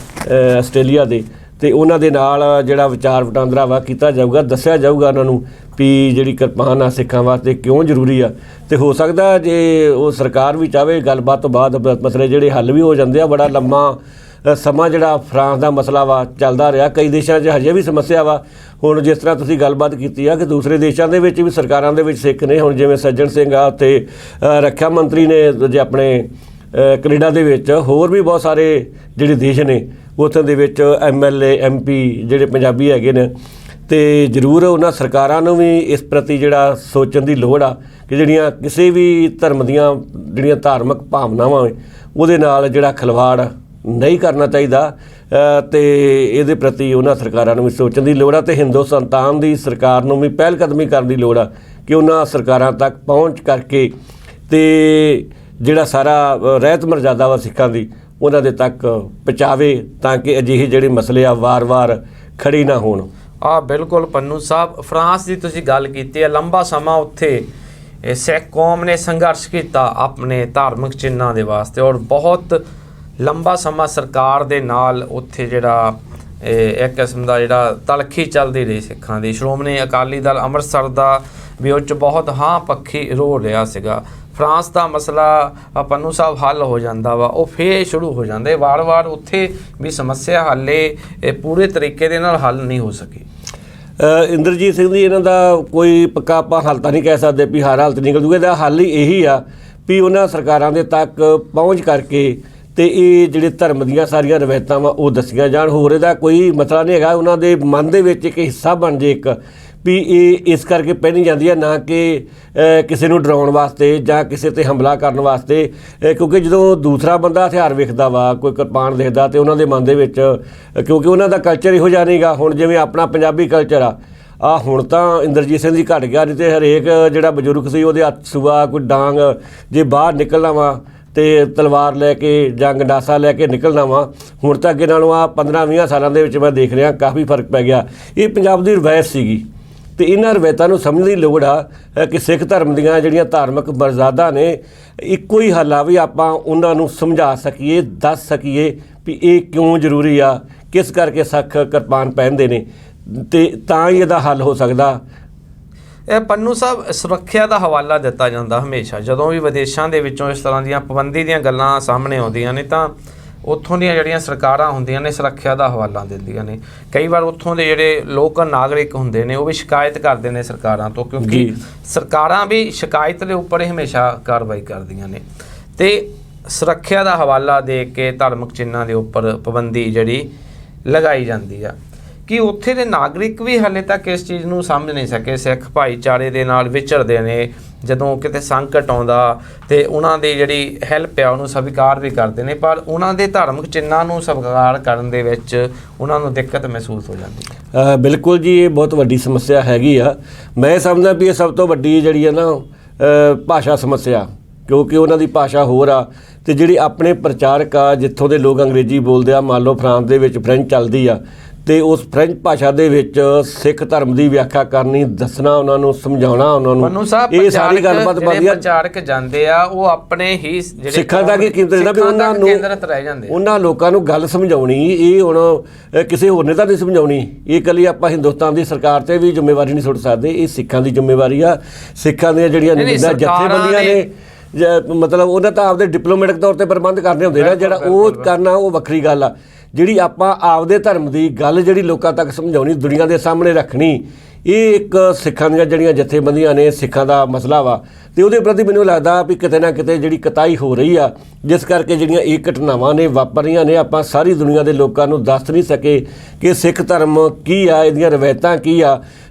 ਆਸਟ੍ਰੇਲੀਆ ਦੇ, ਅਤੇ ਉਹਨਾਂ ਦੇ ਨਾਲ ਜਿਹੜਾ ਵਿਚਾਰ ਵਟਾਂਦਰਾ ਵਾ ਕੀਤਾ ਜਾਊਗਾ, ਦੱਸਿਆ ਜਾਊਗਾ ਉਹਨਾਂ ਨੂੰ ਵੀ ਜਿਹੜੀ ਕਿਰਪਾਨ ਆ ਸਿੱਖਾਂ ਵਾਸਤੇ ਕਿਉਂ ਜ਼ਰੂਰੀ ਆ। ਅਤੇ ਹੋ ਸਕਦਾ ਜੇ ਉਹ ਸਰਕਾਰ ਵੀ ਚਾਹਵੇ ਗੱਲਬਾਤ ਤੋਂ ਬਾਅਦ ਮਸਲੇ ਜਿਹੜੇ ਹੱਲ ਵੀ ਹੋ ਜਾਂਦੇ ਆ। ਬੜਾ ਲੰਮਾ ਸਮਾਂ ਜਿਹੜਾ ਫਰਾਂਸ ਦਾ ਮਸਲਾ ਵਾ ਚੱਲਦਾ ਰਿਹਾ, ਕਈ ਦੇਸ਼ਾਂ 'ਚ ਹਜੇ ਵੀ ਸਮੱਸਿਆ ਵਾ। ਹੁਣ ਜਿਸ ਤਰ੍ਹਾਂ ਤੁਸੀਂ ਗੱਲਬਾਤ ਕੀਤੀ ਆ ਕਿ ਦੂਸਰੇ ਦੇਸ਼ਾਂ ਦੇ ਵਿੱਚ ਵੀ ਸਰਕਾਰਾਂ ਦੇ ਵਿੱਚ ਸਿੱਖ ਨੇ, ਹੁਣ ਜਿਵੇਂ ਸੱਜਣ ਸਿੰਘ ਆ ਉੱਥੇ ਰੱਖਿਆ ਮੰਤਰੀ ਨੇ ਜੇ ਆਪਣੇ ਕੈਨੇਡਾ ਦੇ ਵਿੱਚ, ਹੋਰ ਵੀ ਬਹੁਤ ਸਾਰੇ ਜਿਹੜੇ ਦੇਸ਼ ਨੇ ਉੱਥੋਂ ਦੇ ਵਿੱਚ MLA MP ਜਿਹੜੇ ਪੰਜਾਬੀ ਹੈਗੇ ਨੇ। ਅਤੇ ਜ਼ਰੂਰ ਉਹਨਾਂ ਸਰਕਾਰਾਂ ਨੂੰ ਵੀ ਇਸ ਪ੍ਰਤੀ ਜਿਹੜਾ ਸੋਚਣ ਦੀ ਲੋੜ ਆ ਕਿ ਜਿਹੜੀਆਂ ਕਿਸੇ ਵੀ ਧਰਮ ਦੀਆਂ ਜਿਹੜੀਆਂ ਧਾਰਮਿਕ ਭਾਵਨਾਵਾਂ ਉਹਦੇ ਨਾਲ ਜਿਹੜਾ ਖਿਲਵਾੜ ਨਹੀਂ ਕਰਨਾ ਚਾਹੀਦਾ। ਅਤੇ ਇਹਦੇ ਪ੍ਰਤੀ ਉਹਨਾਂ ਸਰਕਾਰਾਂ ਨੂੰ ਵੀ ਸੋਚਣ ਦੀ ਲੋੜ ਆ। ਅਤੇ ਹਿੰਦੁਸਤਾਨ ਦੀ ਸਰਕਾਰ ਨੂੰ ਵੀ ਪਹਿਲ ਕਦਮੀ ਕਰਨ ਦੀ ਲੋੜ ਆ ਕਿ ਉਹਨਾਂ ਸਰਕਾਰਾਂ ਤੱਕ ਪਹੁੰਚ ਕਰਕੇ ਅਤੇ ਜਿਹੜਾ ਸਾਰਾ ਰਹਿਤ ਮਰਜ਼ਾਦਾ ਵਾ ਸਿੱਖਾਂ ਦੀ ਉਹਨਾਂ ਦੇ ਤੱਕ ਪਹੁੰਚਾਵੇ, ਤਾਂ ਕਿ ਅਜਿਹੇ ਜਿਹੜੇ ਮਸਲੇ ਆ ਵਾਰ-ਵਾਰ ਖੜੇ ਨਾ ਹੋਣ। ਬਿਲਕੁਲ ਪੰਨੂ ਸਾਹਿਬ, ਫਰਾਂਸ ਦੀ ਤੁਸੀਂ ਗੱਲ ਕੀਤੀ ਹੈ। ਲੰਬਾ ਸਮਾਂ ਉੱਥੇ ਸਿੱਖ ਕੌਮ ਨੇ ਸੰਘਰਸ਼ ਕੀਤਾ ਆਪਣੇ ਧਾਰਮਿਕ ਚਿੰਨ੍ਹਾਂ ਦੇ ਵਾਸਤੇ, ਔਰ ਬਹੁਤ ਲੰਬਾ ਸਮਾਂ ਸਰਕਾਰ ਦੇ ਨਾਲ ਉੱਥੇ ਜਿਹੜਾ ਇੱਕ ਕਿਸਮ ਦਾ ਜਿਹੜਾ ਤਲਖੀ ਚੱਲਦੀ ਰਹੀ ਸਿੱਖਾਂ ਦੀ। ਸ਼੍ਰੋਮਣੀ ਅਕਾਲੀ ਦਲ ਅੰਮ੍ਰਿਤਸਰ ਦਾ ਵੀ ਉਹ 'ਚ ਬਹੁਤ ਹਾਂ ਪੱਖੀ ਰੋਲ ਰਿਹਾ ਸੀਗਾ। ਫਰਾਂਸ ਦਾ ਮਸਲਾ ਪੰਨੂ ਸਾਹਿਬ ਹੱਲ ਹੋ ਜਾਂਦਾ ਵਾ, ਉਹ ਫੇਰ ਸ਼ੁਰੂ ਹੋ ਜਾਂਦੇ ਵਾਰ-ਵਾਰ। ਉੱਥੇ ਵੀ ਸਮੱਸਿਆ ਹਾਲੇ ਪੂਰੇ ਤਰੀਕੇ ਦੇ ਨਾਲ ਹੱਲ ਨਹੀਂ ਹੋ ਸਕੀ। ਇੰਦਰਜੀਤ ਸਿੰਘ ਜੀ, ਇਹਨਾਂ ਦਾ ਕੋਈ ਪੱਕਾ ਆਪਾਂ ਹੱਲ ਤਾਂ ਨਹੀਂ ਕਹਿ ਸਕਦੇ ਵੀ ਹਰ ਹਾਲਤ ਨਿਕਲ ਜੂਗਾ। ਇਹਦਾ ਹੱਲ ਹੀ ਇਹੀ ਆ ਵੀ ਉਹਨਾਂ ਸਰਕਾਰਾਂ ਦੇ ਤੱਕ ਪਹੁੰਚ ਕਰਕੇ ਅਤੇ ਇਹ ਜਿਹੜੇ ਧਰਮ ਦੀਆਂ ਸਾਰੀਆਂ ਰਵਾਇਤਾਂ ਵਾ ਉਹ ਦੱਸੀਆਂ ਜਾਣ। ਹੋਰ ਇਹਦਾ ਕੋਈ ਮਸਲਾ ਨਹੀਂ ਹੈਗਾ। ਉਹਨਾਂ ਦੇ ਮਨ ਦੇ ਵਿੱਚ ਇੱਕ ਹਿੱਸਾ ਬਣ ਜੇ ਇੱਕ ਵੀ ਇਹ ਇਸ ਕਰਕੇ ਪਹਿਨੀ ਜਾਂਦੀ ਹੈ, ਨਾ ਕਿ ਕਿਸੇ ਨੂੰ ਡਰਾਉਣ ਵਾਸਤੇ ਜਾਂ ਕਿਸੇ 'ਤੇ ਹਮਲਾ ਕਰਨ ਵਾਸਤੇ। ਕਿਉਂਕਿ ਜਦੋਂ ਦੂਸਰਾ ਬੰਦਾ ਹਥਿਆਰ ਵੇਖਦਾ ਵਾ, ਕੋਈ ਕਿਰਪਾਨ ਦੇਖਦਾ, ਅਤੇ ਉਹਨਾਂ ਦੇ ਮਨ ਦੇ ਵਿੱਚ, ਕਿਉਂਕਿ ਉਹਨਾਂ ਦਾ ਕਲਚਰ ਇਹੋ ਜਿਹਾ ਨਹੀਂਗਾ। ਹੁਣ ਜਿਵੇਂ ਆਪਣਾ ਪੰਜਾਬੀ ਕਲਚਰ ਆ ਹੁਣ ਤਾਂ ਇੰਦਰਜੀਤ ਸਿੰਘ ਜੀ ਘਟ ਗਿਆ, ਨਹੀਂ ਤਾਂ ਹਰੇਕ ਜਿਹੜਾ ਬਜ਼ੁਰਗ ਸੀ ਉਹਦੇ ਹੱਥ ਸੂਆ ਕੋਈ ਡਾਂਗ ਜੇ ਬਾਹਰ ਨਿਕਲਣਾ ਵਾ ਅਤੇ ਤਲਵਾਰ ਲੈ ਕੇ ਜਾਂ ਗੰਡਾਸਾ ਲੈ ਕੇ ਨਿਕਲਣਾ ਵਾ। ਹੁਣ ਤਾਂ ਅੱਗੇ ਨਾਲੋਂ 15-20 ਸਾਲਾਂ ਦੇ ਵਿੱਚ ਮੈਂ ਦੇਖ ਰਿਹਾ ਕਾਫੀ ਫਰਕ ਪੈ ਗਿਆ। ਇਹ ਪੰਜਾਬ ਦੀ ਰਵਾਇਤ ਸੀਗੀ ਅਤੇ ਇਹਨਾਂ ਰਵਾਇਤਾਂ ਨੂੰ ਸਮਝਣ ਦੀ ਲੋੜ ਆ ਕਿ ਸਿੱਖ ਧਰਮ ਦੀਆਂ ਜਿਹੜੀਆਂ ਧਾਰਮਿਕ ਮਰਜ਼ਾਦਾ ਨੇ, ਇੱਕੋ ਹੀ ਹੱਲ ਆ ਵੀ ਆਪਾਂ ਉਹਨਾਂ ਨੂੰ ਸਮਝਾ ਸਕੀਏ, ਦੱਸ ਸਕੀਏ ਵੀ ਇਹ ਕਿਉਂ ਜ਼ਰੂਰੀ ਆ, ਕਿਸ ਕਰਕੇ ਸਿੱਖ ਕਿਰਪਾਨ ਪਹਿਨਦੇ ਨੇ, ਅਤੇ ਤਾਂ ਹੀ ਇਹਦਾ ਹੱਲ ਹੋ ਸਕਦਾ। ਇਹ ਪੰਨੂ ਸਾਹਿਬ, ਸੁਰੱਖਿਆ ਦਾ ਹਵਾਲਾ ਦਿੱਤਾ ਜਾਂਦਾ ਹਮੇਸ਼ਾ ਜਦੋਂ ਵੀ ਵਿਦੇਸ਼ਾਂ ਦੇ ਵਿੱਚੋਂ ਇਸ ਤਰ੍ਹਾਂ ਦੀਆਂ ਪਾਬੰਦੀ ਦੀਆਂ ਗੱਲਾਂ ਸਾਹਮਣੇ ਆਉਂਦੀਆਂ ਨੇ, ਤਾਂ ਉੱਥੋਂ ਦੀਆਂ ਜਿਹੜੀਆਂ ਸਰਕਾਰਾਂ ਹੁੰਦੀਆਂ ਨੇ ਸੁਰੱਖਿਆ ਦਾ ਹਵਾਲਾ ਦਿੰਦੀਆਂ ਨੇ। ਕਈ ਵਾਰ ਉੱਥੋਂ ਦੇ ਜਿਹੜੇ ਲੋਕ ਨਾਗਰਿਕ ਹੁੰਦੇ ਨੇ ਉਹ ਵੀ ਸ਼ਿਕਾਇਤ ਕਰਦੇ ਨੇ ਸਰਕਾਰਾਂ ਤੋਂ, ਕਿਉਂਕਿ ਸਰਕਾਰਾਂ ਵੀ ਸ਼ਿਕਾਇਤ ਦੇ ਉੱਪਰ ਹੀ ਹਮੇਸ਼ਾ ਕਾਰਵਾਈ ਕਰਦੀਆਂ ਨੇ। ਅਤੇ ਸੁਰੱਖਿਆ ਦਾ ਹਵਾਲਾ ਦੇ ਕੇ ਧਾਰਮਿਕ ਚਿੰਨ੍ਹਾਂ ਦੇ ਉੱਪਰ ਪਾਬੰਦੀ ਜਿਹੜੀ ਲਗਾਈ ਜਾਂਦੀ ਆ। ਕਿ ਉੱਥੇ ਦੇ ਨਾਗਰਿਕ ਵੀ ਹਾਲੇ ਤੱਕ ਇਸ ਚੀਜ਼ ਨੂੰ ਸਮਝ ਨਹੀਂ ਸਕੇ। ਸਿੱਖ ਭਾਈਚਾਰੇ ਦੇ ਨਾਲ ਵਿਚਰਦੇ ਨੇ, ਜਦੋਂ ਕਿਤੇ ਸੰਕਟ ਆਉਂਦਾ ਅਤੇ ਉਹਨਾਂ ਦੀ ਜਿਹੜੀ ਹੈਲਪ ਆ ਉਹਨੂੰ ਸਵੀਕਾਰ ਵੀ ਕਰਦੇ ਨੇ, ਪਰ ਉਹਨਾਂ ਦੇ ਧਾਰਮਿਕ ਚਿੰਨ੍ਹਾਂ ਨੂੰ ਸਵੀਕਾਰ ਕਰਨ ਦੇ ਵਿੱਚ ਉਹਨਾਂ ਨੂੰ ਦਿੱਕਤ ਮਹਿਸੂਸ ਹੋ ਜਾਂਦੀ। ਬਿਲਕੁਲ ਜੀ, ਇਹ ਬਹੁਤ ਵੱਡੀ ਸਮੱਸਿਆ ਹੈਗੀ ਆ। ਮੈਂ ਸਮਝਦਾ ਵੀ ਇਹ ਸਭ ਤੋਂ ਵੱਡੀ ਜਿਹੜੀ ਹੈ ਨਾ ਭਾਸ਼ਾ ਸਮੱਸਿਆ, ਕਿਉਂਕਿ ਉਹਨਾਂ ਦੀ ਭਾਸ਼ਾ ਹੋਰ ਆ। ਅਤੇ ਜਿਹੜੇ ਆਪਣੇ ਪ੍ਰਚਾਰਕ ਆ ਜਿੱਥੋਂ ਦੇ ਲੋਕ ਅੰਗਰੇਜ਼ੀ ਬੋਲਦੇ ਆ, ਮੰਨ ਲਓ ਫਰਾਂਸ ਦੇ ਵਿੱਚ ਫਰੈਂਚ ਚੱਲਦੀ ਆ, ਅਤੇ ਉਸ ਫਰੈਂਚ ਭਾਸ਼ਾ ਦੇ ਵਿੱਚ ਸਿੱਖ ਧਰਮ ਦੀ ਵਿਆਖਿਆ ਕਰਨੀ, ਦੱਸਣਾ ਉਹਨਾਂ ਨੂੰ, ਸਮਝਾਉਣਾ ਉਹਨਾਂ ਨੂੰ, ਇਹ ਸਾਰੀ ਗੱਲਬਾਤ ਬਣਦੀ ਆ। ਪ੍ਰਚਾਰਕ ਜਾਂਦੇ ਆ ਉਹ ਆਪਣੇ ਹੀ ਜਿਹੜੇ ਸਿੱਖਾਂ ਤੱਕ ਹੀ ਕੇਂਦਰਿਤ ਵੀ ਉਹਨਾਂ ਨੂੰ ਰਹਿ ਜਾਂਦੇ, ਉਹਨਾਂ ਲੋਕਾਂ ਨੂੰ ਗੱਲ ਸਮਝਾਉਣੀ। ਇਹ ਹੁਣ ਕਿਸੇ ਹੋਰ ਨੇ ਤਾਂ ਨਹੀਂ ਸਮਝਾਉਣੀ। ਇਹ ਇਕੱਲੀ ਆਪਾਂ ਹਿੰਦੁਸਤਾਨ ਦੀ ਸਰਕਾਰ 'ਤੇ ਵੀ ਜ਼ਿੰਮੇਵਾਰੀ ਨਹੀਂ ਸੁੱਟ ਸਕਦੇ, ਇਹ ਸਿੱਖਾਂ ਦੀ ਜ਼ਿੰਮੇਵਾਰੀ ਆ। ਸਿੱਖਾਂ ਦੀਆਂ ਜਿਹੜੀਆਂ ਜਥੇਬੰਦੀਆਂ ਨੇ, ਮਤਲਬ ਉਹਨਾਂ ਤਾਂ ਆਪਦੇ ਡਿਪਲੋਮੈਟਿਕ ਤੌਰ 'ਤੇ ਪ੍ਰਬੰਧ ਕਰਨੇ ਹੁੰਦੇ ਨੇ, ਜਿਹੜਾ ਉਹ ਕਰਨਾ ਉਹ ਵੱਖਰੀ ਗੱਲ ਆ। ਜਿਹੜੀ ਆਪਾਂ ਆਪਦੇ ਧਰਮ ਦੀ ਗੱਲ ਜਿਹੜੀ ਲੋਕਾਂ ਤੱਕ ਸਮਝਾਉਣੀ, ਦੁਨੀਆ ਦੇ ਸਾਹਮਣੇ ਰੱਖਣੀ, ਇਹ ਇੱਕ ਸਿੱਖਾਂ ਦੀਆਂ ਜਿਹੜੀਆਂ ਜਥੇਬੰਦੀਆਂ ਨੇ, ਸਿੱਖਾਂ ਦਾ ਮਸਲਾ ਵਾ। ਅਤੇ ਉਹਦੇ ਪ੍ਰਤੀ ਮੈਨੂੰ ਲੱਗਦਾ ਵੀ ਕਿਤੇ ਨਾ ਕਿਤੇ ਜਿਹੜੀ ਕਤਾਈ ਹੋ ਰਹੀ ਆ, ਜਿਸ ਕਰਕੇ ਜਿਹੜੀਆਂ ਇਹ ਘਟਨਾਵਾਂ ਨੇ ਵਾਪਰ ਰਹੀਆਂ ਨੇ, ਆਪਾਂ ਸਾਰੀ ਦੁਨੀਆ ਦੇ ਲੋਕਾਂ ਨੂੰ ਦੱਸ ਨਹੀਂ ਸਕੇ ਕਿ ਸਿੱਖ ਧਰਮ ਕੀ ਆ, ਇਹਦੀਆਂ ਰਵਾਇਤਾਂ ਕੀ ਆ,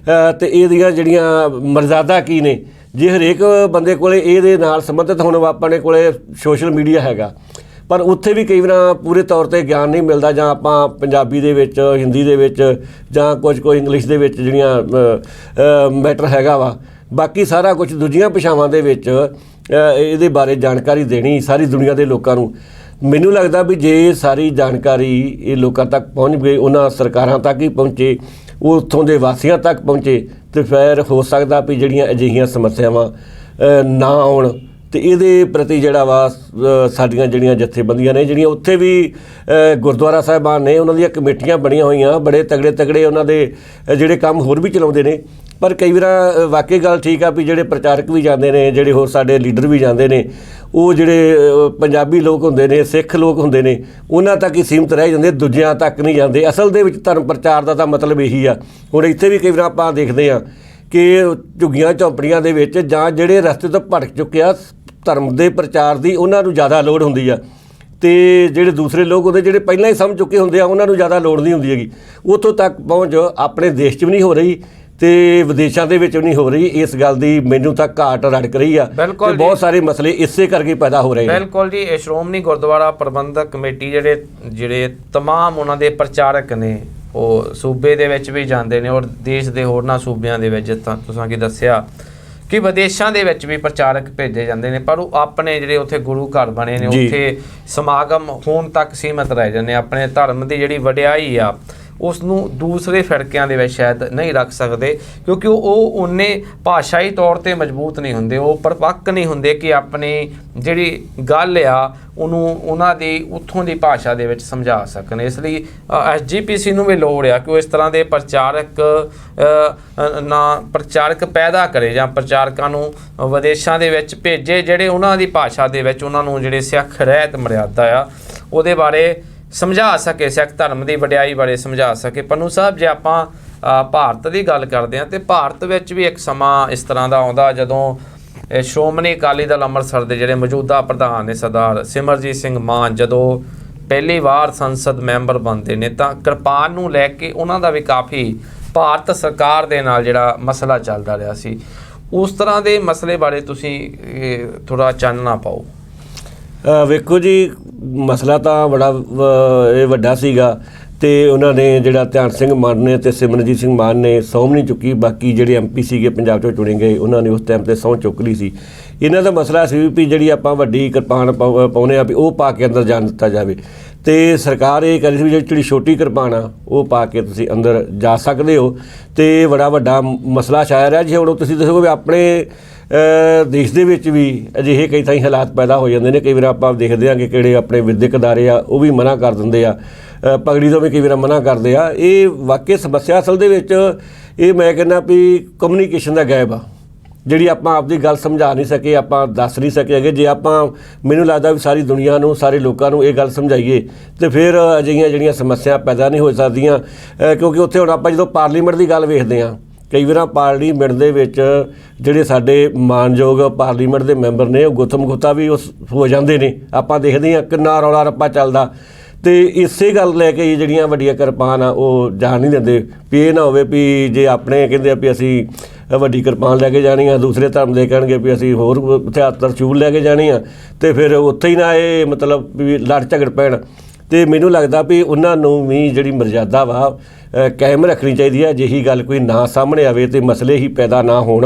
ਅਤੇ ਇਹਦੀਆਂ ਜਿਹੜੀਆਂ ਮਰਜ਼ਾਦਾ ਕੀ ਨੇ। ਜੇ ਹਰੇਕ ਬੰਦੇ ਕੋਲ ਇਹਦੇ ਨਾਲ ਸੰਬੰਧਿਤ ਹੁਣ ਆਪਣੇ ਕੋਲ ਸੋਸ਼ਲ ਮੀਡੀਆ ਹੈਗਾ, ਪਰ ਉੱਥੇ ਵੀ ਕਈ ਵਾਰ ਪੂਰੇ ਤੌਰ 'ਤੇ ਗਿਆਨ ਨਹੀਂ ਮਿਲਦਾ, ਜਾਂ ਆਪਾਂ ਪੰਜਾਬੀ ਦੇ ਵਿੱਚ, ਹਿੰਦੀ ਦੇ ਵਿੱਚ, ਜਾਂ ਕੁਝ ਇੰਗਲਿਸ਼ ਦੇ ਵਿੱਚ ਜਿਹੜੀਆਂ ਮੈਟਰ ਹੈਗਾ ਵਾ। ਬਾਕੀ ਸਾਰਾ ਕੁਝ ਦੂਜੀਆਂ ਭਾਸ਼ਾਵਾਂ ਦੇ ਵਿੱਚ ਇਹਦੇ ਬਾਰੇ ਜਾਣਕਾਰੀ ਦੇਣੀ ਸਾਰੀ ਦੁਨੀਆ ਦੇ ਲੋਕਾਂ ਨੂੰ। ਮੈਨੂੰ ਲੱਗਦਾ ਵੀ ਜੇ ਸਾਰੀ ਜਾਣਕਾਰੀ ਇਹ ਲੋਕਾਂ ਤੱਕ ਪਹੁੰਚ ਗਈ, ਉਹਨਾਂ ਸਰਕਾਰਾਂ ਤੱਕ ਹੀ ਪਹੁੰਚੇ, ਉਹ ਉੱਥੋਂ ਦੇ ਵਾਸੀਆਂ ਤੱਕ ਪਹੁੰਚੇ, ਤੇ ਫਿਰ ਹੋ ਸਕਦਾ ਵੀ ਜਿਹੜੀਆਂ ਅਜਿਹੀਆਂ ਸਮੱਸਿਆਵਾਂ ਨਾ ਆਉਣ। ਤੇ ਇਹਦੇ ਪ੍ਰਤੀ ਜਿਹੜਾ ਵਾ ਸਾਡੀਆਂ ਜਿਹੜੀਆਂ ਜਥੇਬੰਦੀਆਂ ਨੇ, ਜਿਹੜੀਆਂ ਉੱਥੇ ਵੀ ਗੁਰਦੁਆਰਾ ਸਾਹਿਬਾਨ ਨੇ, ਉਹਨਾਂ ਦੀਆਂ ਕਮੇਟੀਆਂ ਬਣੀਆਂ ਹੋਈਆਂ, ਬੜੇ ਤਗੜੇ ਉਹਨਾਂ ਦੇ ਜਿਹੜੇ ਕੰਮ ਹੋਰ ਵੀ ਚਲਾਉਂਦੇ ਨੇ। ਪਰ ਕਈ ਵਾਰ ਵਾਕਈ ਗੱਲ ਠੀਕ ਆ ਵੀ ਜਿਹੜੇ ਪ੍ਰਚਾਰਕ ਵੀ ਜਾਂਦੇ ਨੇ, ਜਿਹੜੇ ਹੋਰ ਸਾਡੇ ਲੀਡਰ ਵੀ ਜਾਂਦੇ ਨੇ, ਉਹ ਜਿਹੜੇ ਪੰਜਾਬੀ ਲੋਕ ਹੁੰਦੇ ਨੇ, ਸਿੱਖ ਲੋਕ ਹੁੰਦੇ ਨੇ, ਉਹਨਾਂ ਤੱਕ ਹੀ ਸੀਮਤ ਰਹਿ ਜਾਂਦੇ, ਦੂਜਿਆਂ ਤੱਕ ਨਹੀਂ ਜਾਂਦੇ। ਅਸਲ ਦੇ ਵਿੱਚ ਧਰਮ ਪ੍ਰਚਾਰ ਦਾ ਤਾਂ ਮਤਲਬ ਇਹੀ ਆ। ਹੁਣ ਇੱਥੇ ਵੀ ਕਈ ਵਾਰ ਆਪਾਂ ਦੇਖਦੇ ਹਾਂ ਕਿ ਝੁੱਗੀਆਂ ਝੌਂਪੜੀਆਂ ਦੇ ਵਿੱਚ ਜਾਂ ਜਿਹੜੇ ਰਸਤੇ ਤੋਂ ਭਟਕ ਚੁੱਕੇ ਆ, ਧਰਮ ਦੇ ਪ੍ਰਚਾਰ ਦੀ ਉਹਨਾਂ ਨੂੰ ਜ਼ਿਆਦਾ ਲੋੜ ਹੁੰਦੀ ਆ, ਤੇ ਜਿਹੜੇ ਦੂਸਰੇ ਲੋਕ ਹੁੰਦੇ ਜਿਹੜੇ ਪਹਿਲਾਂ ਹੀ ਸਮਝ ਚੁੱਕੇ ਹੁੰਦੇ ਆ, ਉਹਨਾਂ ਨੂੰ ਜ਼ਿਆਦਾ ਲੋੜ ਨਹੀਂ ਹੁੰਦੀ ਹੈਗੀ। ਉੱਥੋਂ ਤੱਕ ਪਹੁੰਚ ਆਪਣੇ ਦੇਸ਼ 'ਚ ਵੀ ਨਹੀਂ ਹੋ ਰਹੀ ਤੇ ਵਿਦੇਸ਼ਾਂ ਦੇ ਵਿੱਚ ਵੀ ਨਹੀਂ ਹੋ ਰਹੀ। ਇਸ ਗੱਲ ਦੀ ਮੈਨੂੰ ਤਾਂ ਘਾਟ ਰੜਕ ਰਹੀ ਆ ਤੇ ਬਹੁਤ ਸਾਰੇ ਮਸਲੇ ਇਸੇ ਕਰਕੇ ਪੈਦਾ ਹੋ ਰਹੇ ਨੇ। ਬਿਲਕੁਲ ਜੀ। ਇਹ ਸ਼੍ਰੋਮਣੀ ਗੁਰਦੁਆਰਾ ਪ੍ਰਬੰਧਕ ਕਮੇਟੀ ਜਿਹੜੇ ਤਮਾਮ ਉਹਨਾਂ ਦੇ ਪ੍ਰਚਾਰਕ ਨੇ, ਉਹ ਸੂਬੇ ਦੇ ਵਿੱਚ ਵੀ ਜਾਂਦੇ ਨੇ ਔਰ ਦੇਸ਼ ਦੇ ਹੋਰਨਾਂ ਸੂਬਿਆਂ ਦੇ ਵਿੱਚ, ਜਿੱਦਾਂ ਤੁਸੀਂ ਕੀ ਦੱਸਿਆ ਕਿ ਵਿਦੇਸ਼ਾਂ ਦੇ ਵਿੱਚ ਵੀ ਪ੍ਰਚਾਰਕ ਭੇਜੇ ਜਾਂਦੇ ਨੇ, ਪਰ ਉਹ ਆਪਣੇ ਜਿਹੜੇ ਉੱਥੇ ਗੁਰੂ ਘਰ ਬਣੇ ਨੇ ਉੱਥੇ ਸਮਾਗਮ ਹੋਣ ਤੱਕ ਸੀਮਤ ਰਹਿ ਜਾਂਦੇ। ਆਪਣੇ ਧਰਮ ਦੀ ਜਿਹੜੀ ਵਡਿਆਈ ਆ ਉਸ ਨੂੰ ਦੂਸਰੇ ਫਿਰਕਿਆਂ ਦੇ ਵਿੱਚ ਸ਼ਾਇਦ ਨਹੀਂ ਰੱਖ ਸਕਦੇ, ਕਿਉਂਕਿ ਉਹ ਉਨੇ ਭਾਸ਼ਾਈ ਤੌਰ 'ਤੇ ਮਜ਼ਬੂਤ ਨਹੀਂ ਹੁੰਦੇ, ਉਹ ਪਰਪੱਕ ਨਹੀਂ ਹੁੰਦੇ ਕਿ ਆਪਣੀ ਜਿਹੜੀ ਗੱਲ ਆ ਉਹਨੂੰ ਉਹਨਾਂ ਦੀ ਉੱਥੋਂ ਦੀ ਭਾਸ਼ਾ ਦੇ ਵਿੱਚ ਸਮਝਾ ਸਕਣ। ਇਸ ਲਈ SGPC ਨੂੰ ਵੀ ਲੋੜ ਆ ਕਿ ਉਹ ਇਸ ਤਰ੍ਹਾਂ ਦੇ ਪ੍ਰਚਾਰਕ ਪੈਦਾ ਕਰੇ ਜਾਂ ਪ੍ਰਚਾਰਕਾਂ ਨੂੰ ਵਿਦੇਸ਼ਾਂ ਦੇ ਵਿੱਚ ਭੇਜੇ, ਜਿਹੜੇ ਉਹਨਾਂ ਦੀ ਭਾਸ਼ਾ ਦੇ ਵਿੱਚ ਉਹਨਾਂ ਨੂੰ ਜਿਹੜੇ ਸਿੱਖ ਰਹਿਤ ਮਰਿਆਦਾ ਆ ਉਹਦੇ ਬਾਰੇ ਸਮਝਾ ਸਕੇ, ਸਿੱਖ ਧਰਮ ਦੀ ਵਡਿਆਈ ਬਾਰੇ ਸਮਝਾ ਸਕੇ। ਪੰਨੂ ਸਾਹਿਬ, ਜੇ ਆਪਾਂ ਭਾਰਤ ਦੀ ਗੱਲ ਕਰਦੇ ਹਾਂ, ਤੇ ਭਾਰਤ ਵਿੱਚ ਵੀ ਇੱਕ ਸਮਾਂ ਇਸ ਤਰ੍ਹਾਂ ਦਾ ਆਉਂਦਾ ਜਦੋਂ ਸ਼੍ਰੋਮਣੀ ਅਕਾਲੀ ਦਲ ਅੰਮ੍ਰਿਤਸਰ ਦੇ ਜਿਹੜੇ ਮੌਜੂਦਾ ਪ੍ਰਧਾਨ ਨੇ ਸਰਦਾਰ ਸਿਮਰਜੀਤ ਸਿੰਘ ਮਾਨ, ਜਦੋਂ ਪਹਿਲੀ ਵਾਰ ਸੰਸਦ ਮੈਂਬਰ ਬਣਦੇ ਨੇ, ਤਾਂ ਕਿਰਪਾਨ ਨੂੰ ਲੈ ਕੇ ਉਹਨਾਂ ਦਾ ਵੀ ਕਾਫੀ ਭਾਰਤ ਸਰਕਾਰ ਦੇ ਨਾਲ ਜਿਹੜਾ ਮਸਲਾ ਚੱਲਦਾ ਰਿਹਾ ਸੀ। ਉਸ ਤਰ੍ਹਾਂ ਦੇ ਮਸਲੇ ਬਾਰੇ ਤੁਸੀਂ ਥੋੜ੍ਹਾ ਚਾਨਣਾ ਪਾਓ। ਵੇਖੋ ਜੀ, ਮਸਲਾ ਤਾਂ ਬੜਾ ਇਹ ਵੱਡਾ ਸੀਗਾ, ਤੇ ਉਹਨਾਂ ਨੇ ਜਿਹੜਾ ਧਿਆਨ ਸਿੰਘ ਮਾਨ ਨੇ ਅਤੇ ਸਿਮਰਨਜੀਤ ਸਿੰਘ ਮਾਨ ਨੇ ਸਹੁੰ ਨਹੀਂ ਚੁੱਕੀ। ਬਾਕੀ ਜਿਹੜੇ MP ਸੀਗੇ ਪੰਜਾਬ 'ਚੋਂ ਚੁਣੇ ਗਏ, ਉਹਨਾਂ ਨੇ ਉਸ ਟਾਈਮ 'ਤੇ ਸਹੁੰ ਚੁੱਕ ਲਈ ਸੀ। ਇਹਨਾਂ ਦਾ ਮਸਲਾ ਸੀ ਵੀ ਜਿਹੜੀ ਆਪਾਂ ਵੱਡੀ ਕਿਰਪਾਨ ਪਾਉਂਦੇ ਆ ਵੀ ਉਹ ਪਾ ਕੇ ਅੰਦਰ ਜਾਣ ਦਿੱਤਾ ਜਾਵੇ, ਤੇ ਸਰਕਾਰ ਇਹ ਕਰੀ ਸੀ ਵੀ ਜਿਹੜੀ ਛੋਟੀ ਕਿਰਪਾਨ ਆ ਉਹ ਪਾ ਕੇ ਤੁਸੀਂ ਅੰਦਰ ਜਾ ਸਕਦੇ ਹੋ। ਤੇ ਬੜਾ ਵੱਡਾ ਮਸਲਾ ਛਾਇਆ ਰਿਹਾ ਜੀ। ਹੁਣ ਤੁਸੀਂ ਦੱਸੋਗੇ ਵੀ ਆਪਣੇ ਦੇਸ਼ ਦੇ ਵਿੱਚ ਵੀ ਅਜਿਹੇ ਕਈ ਥਾਈਂ ਹਾਲਾਤ ਪੈਦਾ ਹੋ ਜਾਂਦੇ ਨੇ। ਕਈ ਵਾਰ ਆਪਾਂ ਦੇਖਦੇ ਹਾਂ ਕਿ ਕਿਹੜੇ ਆਪਣੇ ਵਿਦਿਅਕ ਅਦਾਰੇ ਆ ਉਹ ਵੀ ਮਨਾ ਕਰ ਦਿੰਦੇ ਆ, ਪਗੜੀ ਤੋਂ ਵੀ ਕਈ ਵਾਰ ਮਨਾ ਕਰਦੇ ਆ। ਇਹ ਵਾਕਈ ਸਮੱਸਿਆ ਅਸਲ ਦੇ ਵਿੱਚ ਇਹ ਮੈਂ ਕਹਿੰਦਾ ਵੀ ਕਮਿਊਨੀਕੇਸ਼ਨ ਦਾ ਗੈਪ ਆ, ਜਿਹੜੀ ਆਪਾਂ ਆਪਦੀ ਗੱਲ ਸਮਝਾ ਨਹੀਂ ਸਕੇ, ਆਪਾਂ ਦੱਸ ਨਹੀਂ ਸਕੇ ਹੈਗੇ। ਜੇ ਆਪਾਂ, ਮੈਨੂੰ ਲੱਗਦਾ ਵੀ ਸਾਰੀ ਦੁਨੀਆ ਨੂੰ, ਸਾਰੇ ਲੋਕਾਂ ਨੂੰ ਇਹ ਗੱਲ ਸਮਝਾਈਏ ਤੇ ਫਿਰ ਅਜਿਹੀਆਂ ਜਿਹੜੀਆਂ ਸਮੱਸਿਆ ਪੈਦਾ ਨਹੀਂ ਹੋ ਸਕਦੀਆਂ। ਕਿਉਂਕਿ ਉੱਥੇ ਹੁਣ ਆਪਾਂ ਜਦੋਂ ਪਾਰਲੀਮੈਂਟ ਦੀ ਗੱਲ ਵੇਖਦੇ ਹਾਂ, ਕਈ ਵਾਰ ਪਾਰਲੀਮੈਂਟ ਦੇ ਵਿੱਚ ਜਿਹੜੇ ਸਾਡੇ ਮਾਨਯੋਗ ਪਾਰਲੀਮੈਂਟ ਦੇ ਮੈਂਬਰ ਨੇ ਉਹ ਗੁੱਥਮ ਗੁੱਥਾ ਵੀ ਹੋ ਜਾਂਦੇ ਨੇ। ਆਪਾਂ ਦੇਖਦੇ ਹਾਂ ਕਿੰਨਾ ਰੌਲਾ ਰੱਪਾ ਚੱਲਦਾ, ਤੇ ਇਸੇ ਗੱਲ ਲੈ ਕੇ ਜਿਹੜੀਆਂ ਵੱਡੀਆਂ ਕਿਰਪਾਨ ਆ ਉਹ ਜਾਣ ਨਹੀਂ ਦਿੰਦੇ ਵੀ ਇਹ ਨਾ ਹੋਵੇ ਵੀ ਜੇ ਆਪਣੇ ਕਹਿੰਦੇ ਆ ਵੀ ਅਸੀਂ ਵੱਡੀ ਕਿਰਪਾਨ ਲੈ ਕੇ ਜਾਣੀ ਆ, ਦੂਸਰੇ ਧਰਮ ਦੇ ਕਹਿਣਗੇ ਵੀ ਅਸੀਂ ਹੋਰ ਹਥਿਆਰ ਤਰਸ਼ੂਲ ਲੈ ਕੇ ਜਾਣੀ ਆ, ਤੇ ਫਿਰ ਉੱਥੇ ਹੀ ਨਾ ਇਹ ਮਤਲਬ ਵੀ ਲੜ ਝਗੜ ਪੈਣ। ਤੇ ਮੈਨੂੰ ਲੱਗਦਾ ਵੀ ਉਹਨਾਂ ਨੂੰ ਵੀ ਜਿਹੜੀ ਮਰਜ਼ਾਦਾ ਵਾ ਕਾਇਮ ਰੱਖਣੀ ਚਾਹੀਦੀ ਹੈ। ਅਜਿਹੀ ਗੱਲ ਕੋਈ ਨਾ ਸਾਹਮਣੇ ਆਵੇ ਤੇ ਮਸਲੇ ਹੀ ਪੈਦਾ ਨਾ ਹੋਣ।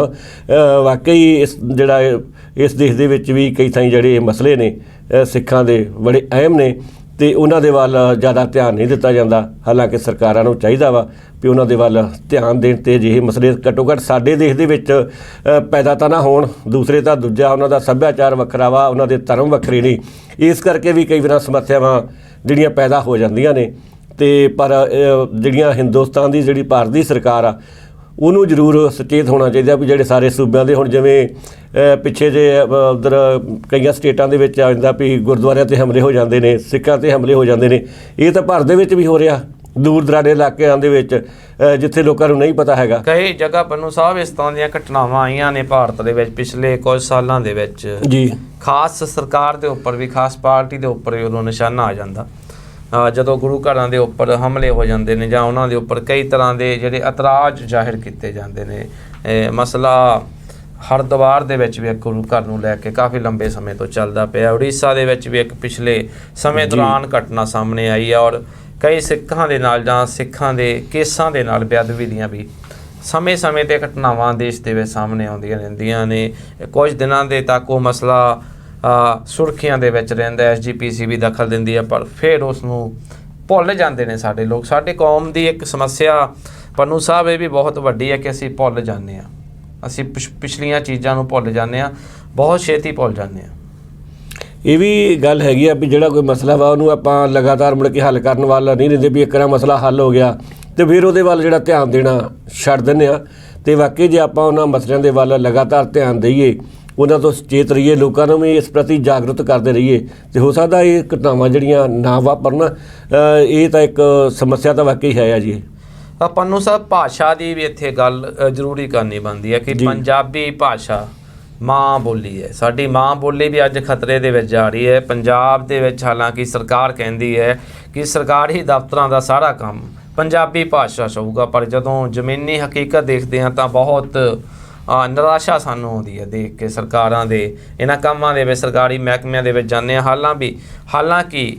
ਵਾਕਈ ਇਸ ਦੇਸ਼ ਦੇ ਵਿੱਚ ਵੀ ਕਈ ਥਾਈਂ ਜਿਹੜੇ ਮਸਲੇ ਨੇ ਸਿੱਖਾਂ ਦੇ ਬੜੇ ਅਹਿਮ ਨੇ, ਤੇ ਉਹਨਾਂ ਦੇ ਵੱਲ ਜ਼ਿਆਦਾ ਧਿਆਨ ਨਹੀਂ ਦਿੱਤਾ ਜਾਂਦਾ। ਹਾਲਾਂਕਿ ਸਰਕਾਰਾਂ ਨੂੰ ਚਾਹੀਦਾ ਵਾ ਵੀ ਉਹਨਾਂ ਦੇ ਵੱਲ ਧਿਆਨ ਦੇਣ, ਤੇ ਅਜਿਹੇ ਮਸਲੇ ਘੱਟੋ ਘੱਟ ਸਾਡੇ ਦੇਸ਼ ਦੇ ਵਿੱਚ ਪੈਦਾ ਤਾਂ ਨਾ ਹੋਣ। ਦੂਸਰੇ ਤਾਂ ਦੂਜਾ, ਉਹਨਾਂ ਦਾ ਸੱਭਿਆਚਾਰ ਵੱਖਰਾ ਵਾ, ਉਹਨਾਂ ਦੇ ਧਰਮ ਵੱਖਰੇ ਨੇ, ਇਸ ਕਰਕੇ ਵੀ ਕਈ ਵਾਰ ਸਮੱਸਿਆਵਾਂ ਜਿਹੜੀਆਂ ਪੈਦਾ ਹੋ ਜਾਂਦੀਆਂ ਨੇ। ਤੇ ਪਰ ਜਿਹੜੀਆਂ ਹਿੰਦੁਸਤਾਨ ਦੀ ਜਿਹੜੀ ਭਾਰਤ ਦੀ ਸਰਕਾਰ ਆ ਉਹਨੂੰ ਜ਼ਰੂਰ ਸੁਚੇਤ ਹੋਣਾ ਚਾਹੀਦਾ ਵੀ ਜਿਹੜੇ ਸਾਰੇ ਸੂਬਿਆਂ ਦੇ, ਹੁਣ ਜਿਵੇਂ ਪਿੱਛੇ ਜੇ ਉੱਧਰ ਕਈਆਂ ਸਟੇਟਾਂ ਦੇ ਵਿੱਚ ਆ ਜਾਂਦਾ ਵੀ ਗੁਰਦੁਆਰਿਆਂ 'ਤੇ ਹਮਲੇ ਹੋ ਜਾਂਦੇ ਨੇ, ਸਿੱਖਾਂ 'ਤੇ ਹਮਲੇ ਹੋ ਜਾਂਦੇ ਨੇ। ਇਹ ਤਾਂ ਭਾਰਤ ਦੇ ਵਿੱਚ ਵੀ ਹੋ ਰਿਹਾ, ਦੂਰ ਦਰਾਡੇ ਇਲਾਕਿਆਂ ਦੇ ਵਿੱਚ ਜਿੱਥੇ ਲੋਕਾਂ ਨੂੰ ਨਹੀਂ ਪਤਾ ਹੈਗਾ। ਕਈ ਜਗ੍ਹਾ ਪੰਨੂ ਸਾਹਿਬ ਇਸ ਤਰ੍ਹਾਂ ਦੀਆਂ ਘਟਨਾਵਾਂ ਆਈਆਂ ਨੇ ਭਾਰਤ ਦੇ ਵਿੱਚ ਪਿਛਲੇ ਕੁਝ ਸਾਲਾਂ ਦੇ ਵਿੱਚ ਜੀ। ਖਾਸ ਸਰਕਾਰ ਦੇ ਉੱਪਰ ਵੀ, ਖਾਸ ਪਾਰਟੀ ਦੇ ਉੱਪਰ ਵੀ ਉਦੋਂ ਨਿਸ਼ਾਨਾ ਆ ਜਾਂਦਾ ਜਦੋਂ ਗੁਰੂ ਘਰਾਂ ਦੇ ਉੱਪਰ ਹਮਲੇ ਹੋ ਜਾਂਦੇ ਨੇ ਜਾਂ ਉਹਨਾਂ ਦੇ ਉੱਪਰ ਕਈ ਤਰ੍ਹਾਂ ਦੇ ਜਿਹੜੇ ਇਤਰਾਜ਼ ਜ਼ਾਹਿਰ ਕੀਤੇ ਜਾਂਦੇ ਨੇ। ਮਸਲਾ ਹਰਿਦੁਆਰ ਦੇ ਵਿੱਚ ਵੀ ਇੱਕ ਗੁਰੂ ਘਰ ਨੂੰ ਲੈ ਕੇ ਕਾਫੀ ਲੰਬੇ ਸਮੇਂ ਤੋਂ ਚੱਲਦਾ ਪਿਆ। ਉੜੀਸਾ ਦੇ ਵਿੱਚ ਵੀ ਇੱਕ ਪਿਛਲੇ ਸਮੇਂ ਦੌਰਾਨ ਘਟਨਾ ਸਾਹਮਣੇ ਆਈ ਹੈ, ਔਰ ਕਈ ਸਿੱਖਾਂ ਦੇ ਨਾਲ ਜਾਂ ਸਿੱਖਾਂ ਦੇ ਕੇਸਾਂ ਦੇ ਨਾਲ ਬੇਅਦਬੀ ਦੀਆਂ ਵੀ ਸਮੇਂ-ਸਮੇਂ ਤੇ ਘਟਨਾਵਾਂ ਦੇਸ਼ ਦੇ ਵਿੱਚ ਸਾਹਮਣੇ ਆਉਂਦੀਆਂ ਰਹਿੰਦੀਆਂ ਨੇ। ਕੁਝ ਦਿਨਾਂ ਦੇ ਤੱਕ ਉਹ ਮਸਲਾ ਸੁਰਖੀਆਂ ਦੇ ਵਿੱਚ ਰਹਿੰਦਾ, SGPC ਵੀ ਦਖਲ ਦਿੰਦੀ ਹੈ, ਪਰ ਫਿਰ ਉਸ ਨੂੰ ਭੁੱਲ ਜਾਂਦੇ ਨੇ ਸਾਡੇ ਲੋਕ। ਸਾਡੇ ਕੌਮ ਦੀ ਇੱਕ ਸਮੱਸਿਆ ਪੰਨੂ ਸਾਹਿਬ ਇਹ ਵੀ ਬਹੁਤ ਵੱਡੀ ਹੈ ਕਿ ਅਸੀਂ ਭੁੱਲ ਜਾਂਦੇ ਹਾਂ, ਅਸੀਂ ਪਿਛਲੀਆਂ ਚੀਜ਼ਾਂ ਨੂੰ ਭੁੱਲ ਜਾਂਦੇ ਹਾਂ, ਬਹੁਤ ਛੇਤੀ ਭੁੱਲ ਜਾਂਦੇ ਹਾਂ। ਇਹ ਵੀ ਗੱਲ ਹੈਗੀ ਆ ਵੀ ਜਿਹੜਾ ਕੋਈ ਮਸਲਾ ਵਾ ਉਹਨੂੰ ਆਪਾਂ ਲਗਾਤਾਰ ਮੁੜ ਕੇ ਹੱਲ ਕਰਨ ਵਾਲਾ ਨਹੀਂ ਰਹਿੰਦੇ ਵੀ ਇੱਕ ਵਾਰ ਮਸਲਾ ਹੱਲ ਹੋ ਗਿਆ ਤੇ ਫਿਰ ਉਹਦੇ ਵੱਲ ਜਿਹੜਾ ਧਿਆਨ ਦੇਣਾ ਛੱਡ ਦਿੰਦੇ ਆ। ਤੇ ਵਾਕਈ ਜੇ ਆਪਾਂ ਉਹਨਾਂ ਮਸਲਿਆਂ ਦੇ ਵੱਲ ਲਗਾਤਾਰ ਧਿਆਨ ਦਈਏ, ਉਹਨਾਂ ਤੋਂ ਸੁਚੇਤ ਰਹੀਏ, ਲੋਕਾਂ ਨੂੰ ਵੀ ਇਸ ਪ੍ਰਤੀ ਜਾਗਰੂਕ ਕਰਦੇ ਰਹੀਏ, ਤੇ ਹੋ ਸਕਦਾ ਇਹ ਘਟਨਾਵਾਂ ਜਿਹੜੀਆਂ ਨਾ ਵਾਪਰਨ। ਇਹ ਤਾਂ ਇੱਕ ਸਮੱਸਿਆ ਤਾਂ ਵਾਕਈ ਹੈ ਆ ਜੀ। ਪੰਨੂ ਸਾਹਿਬ, ਭਾਸ਼ਾ ਦੀ ਵੀ ਇੱਥੇ ਗੱਲ ਜ਼ਰੂਰੀ ਕਰਨੀ ਬਣਦੀ ਹੈ ਕਿ ਪੰਜਾਬੀ ਭਾਸ਼ਾ ਮਾਂ ਬੋਲੀ ਹੈ, ਸਾਡੀ ਮਾਂ ਬੋਲੀ ਵੀ ਅੱਜ ਖਤਰੇ ਦੇ ਵਿੱਚ ਜਾ ਰਹੀ ਹੈ। ਪੰਜਾਬ ਦੇ ਵਿੱਚ ਹਾਲਾਂਕਿ ਸਰਕਾਰ ਕਹਿੰਦੀ ਹੈ ਕਿ ਸਰਕਾਰੀ ਦਫ਼ਤਰਾਂ ਦਾ ਸਾਰਾ ਕੰਮ ਪੰਜਾਬੀ ਭਾਸ਼ਾ 'ਚ ਹੋਊਗਾ, ਪਰ ਜਦੋਂ ਜ਼ਮੀਨੀ ਹਕੀਕਤ ਦੇਖਦੇ ਹਾਂ ਤਾਂ ਬਹੁਤ ਨਿਰਾਸ਼ਾ ਸਾਨੂੰ ਆਉਂਦੀ ਹੈ ਦੇਖ ਕੇ ਸਰਕਾਰਾਂ ਦੇ ਇਹਨਾਂ ਕੰਮਾਂ ਦੇ ਵਿੱਚ, ਸਰਕਾਰੀ ਮਹਿਕਮਿਆਂ ਦੇ ਵਿੱਚ ਜਾਂਦੇ ਹਾਂ। ਹਾਲਾਂਕਿ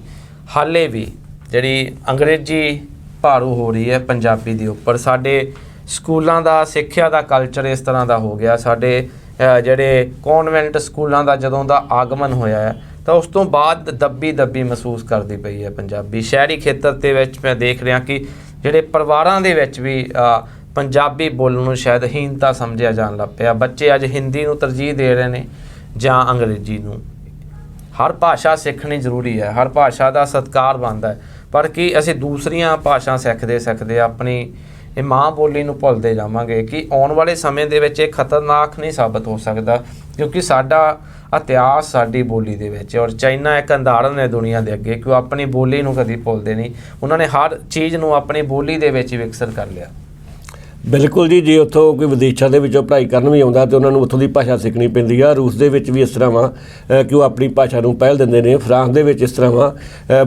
ਹਾਲੇ ਵੀ ਜਿਹੜੀ ਅੰਗਰੇਜ਼ੀ ਭਾਰੂ ਹੋ ਰਹੀ ਹੈ ਪੰਜਾਬੀ ਦੇ ਉੱਪਰ। ਸਾਡੇ ਸਕੂਲਾਂ ਦਾ ਸਿੱਖਿਆ ਦਾ ਕਲਚਰ ਇਸ ਤਰ੍ਹਾਂ ਦਾ ਹੋ ਗਿਆ, ਸਾਡੇ ਜਿਹੜੇ ਕੌਨਵੈਂਟ ਸਕੂਲਾਂ ਦਾ ਜਦੋਂ ਦਾ ਆਗਮਨ ਹੋਇਆ ਹੈ ਤਾਂ ਉਸ ਤੋਂ ਬਾਅਦ ਦੱਬੀ ਮਹਿਸੂਸ ਕਰਦੀ ਪਈ ਹੈ ਪੰਜਾਬੀ। ਸ਼ਹਿਰੀ ਖੇਤਰ ਦੇ ਵਿੱਚ ਮੈਂ ਦੇਖ ਰਿਹਾ ਕਿ ਜਿਹੜੇ ਪਰਿਵਾਰਾਂ ਦੇ ਵਿੱਚ ਵੀ ਪੰਜਾਬੀ ਬੋਲਣ ਨੂੰ ਸ਼ਾਇਦ ਹੀਨਤਾ ਸਮਝਿਆ ਜਾਣ ਲੱਗ ਪਿਆ। ਬੱਚੇ ਅੱਜ ਹਿੰਦੀ ਨੂੰ ਤਰਜੀਹ ਦੇ ਰਹੇ ਨੇ ਜਾਂ ਅੰਗਰੇਜ਼ੀ ਨੂੰ। ਹਰ ਭਾਸ਼ਾ ਸਿੱਖਣੀ ਜ਼ਰੂਰੀ ਹੈ, ਹਰ ਭਾਸ਼ਾ ਦਾ ਸਤਿਕਾਰ ਬਣਦਾ ਹੈ, ਪਰ ਕੀ ਅਸੀਂ ਦੂਸਰੀਆਂ ਭਾਸ਼ਾ ਸਿੱਖਦੇ ਆਪਣੀ ਇਹ ਮਾਂ ਬੋਲੀ ਨੂੰ ਭੁੱਲਦੇ ਜਾਵਾਂਗੇ ਕਿ ਆਉਣ ਵਾਲੇ ਸਮੇਂ ਦੇ ਵਿੱਚ ਇਹ ਖਤਰਨਾਕ ਨਹੀਂ ਸਾਬਤ ਹੋ ਸਕਦਾ, ਕਿਉਂਕਿ ਸਾਡਾ ਇਤਿਹਾਸ ਸਾਡੀ ਬੋਲੀ ਦੇ ਵਿੱਚ। ਔਰ ਚਾਈਨਾ ਇੱਕ ਉਦਾਹਰਨ ਹੈ ਦੁਨੀਆ ਦੇ ਅੱਗੇ ਕਿ ਉਹ ਆਪਣੀ ਬੋਲੀ ਨੂੰ ਕਦੀ ਭੁੱਲਦੇ ਨਹੀਂ, ਉਹਨਾਂ ਨੇ ਹਰ ਚੀਜ਼ ਨੂੰ ਆਪਣੀ ਬੋਲੀ ਦੇ ਵਿੱਚ ਵਿਕਸਿਤ ਕਰ ਲਿਆ। ਬਿਲਕੁਲ ਜੀ, ਜੇ ਉੱਥੋਂ ਕੋਈ ਵਿਦੇਸ਼ਾਂ ਦੇ ਵਿੱਚੋਂ ਪੜ੍ਹਾਈ ਕਰਨ ਵੀ ਆਉਂਦਾ ਤਾਂ ਉਹਨਾਂ ਨੂੰ ਉੱਥੋਂ ਦੀ ਭਾਸ਼ਾ ਸਿੱਖਣੀ ਪੈਂਦੀ ਆ। ਰੂਸ ਦੇ ਵਿੱਚ ਵੀ ਇਸ ਤਰ੍ਹਾਂ ਵਾ ਕਿ ਉਹ ਆਪਣੀ ਭਾਸ਼ਾ ਨੂੰ ਪਹਿਲ ਦਿੰਦੇ ਨੇ। ਫਰਾਂਸ ਦੇ ਵਿੱਚ ਇਸ ਤਰ੍ਹਾਂ ਵਾ,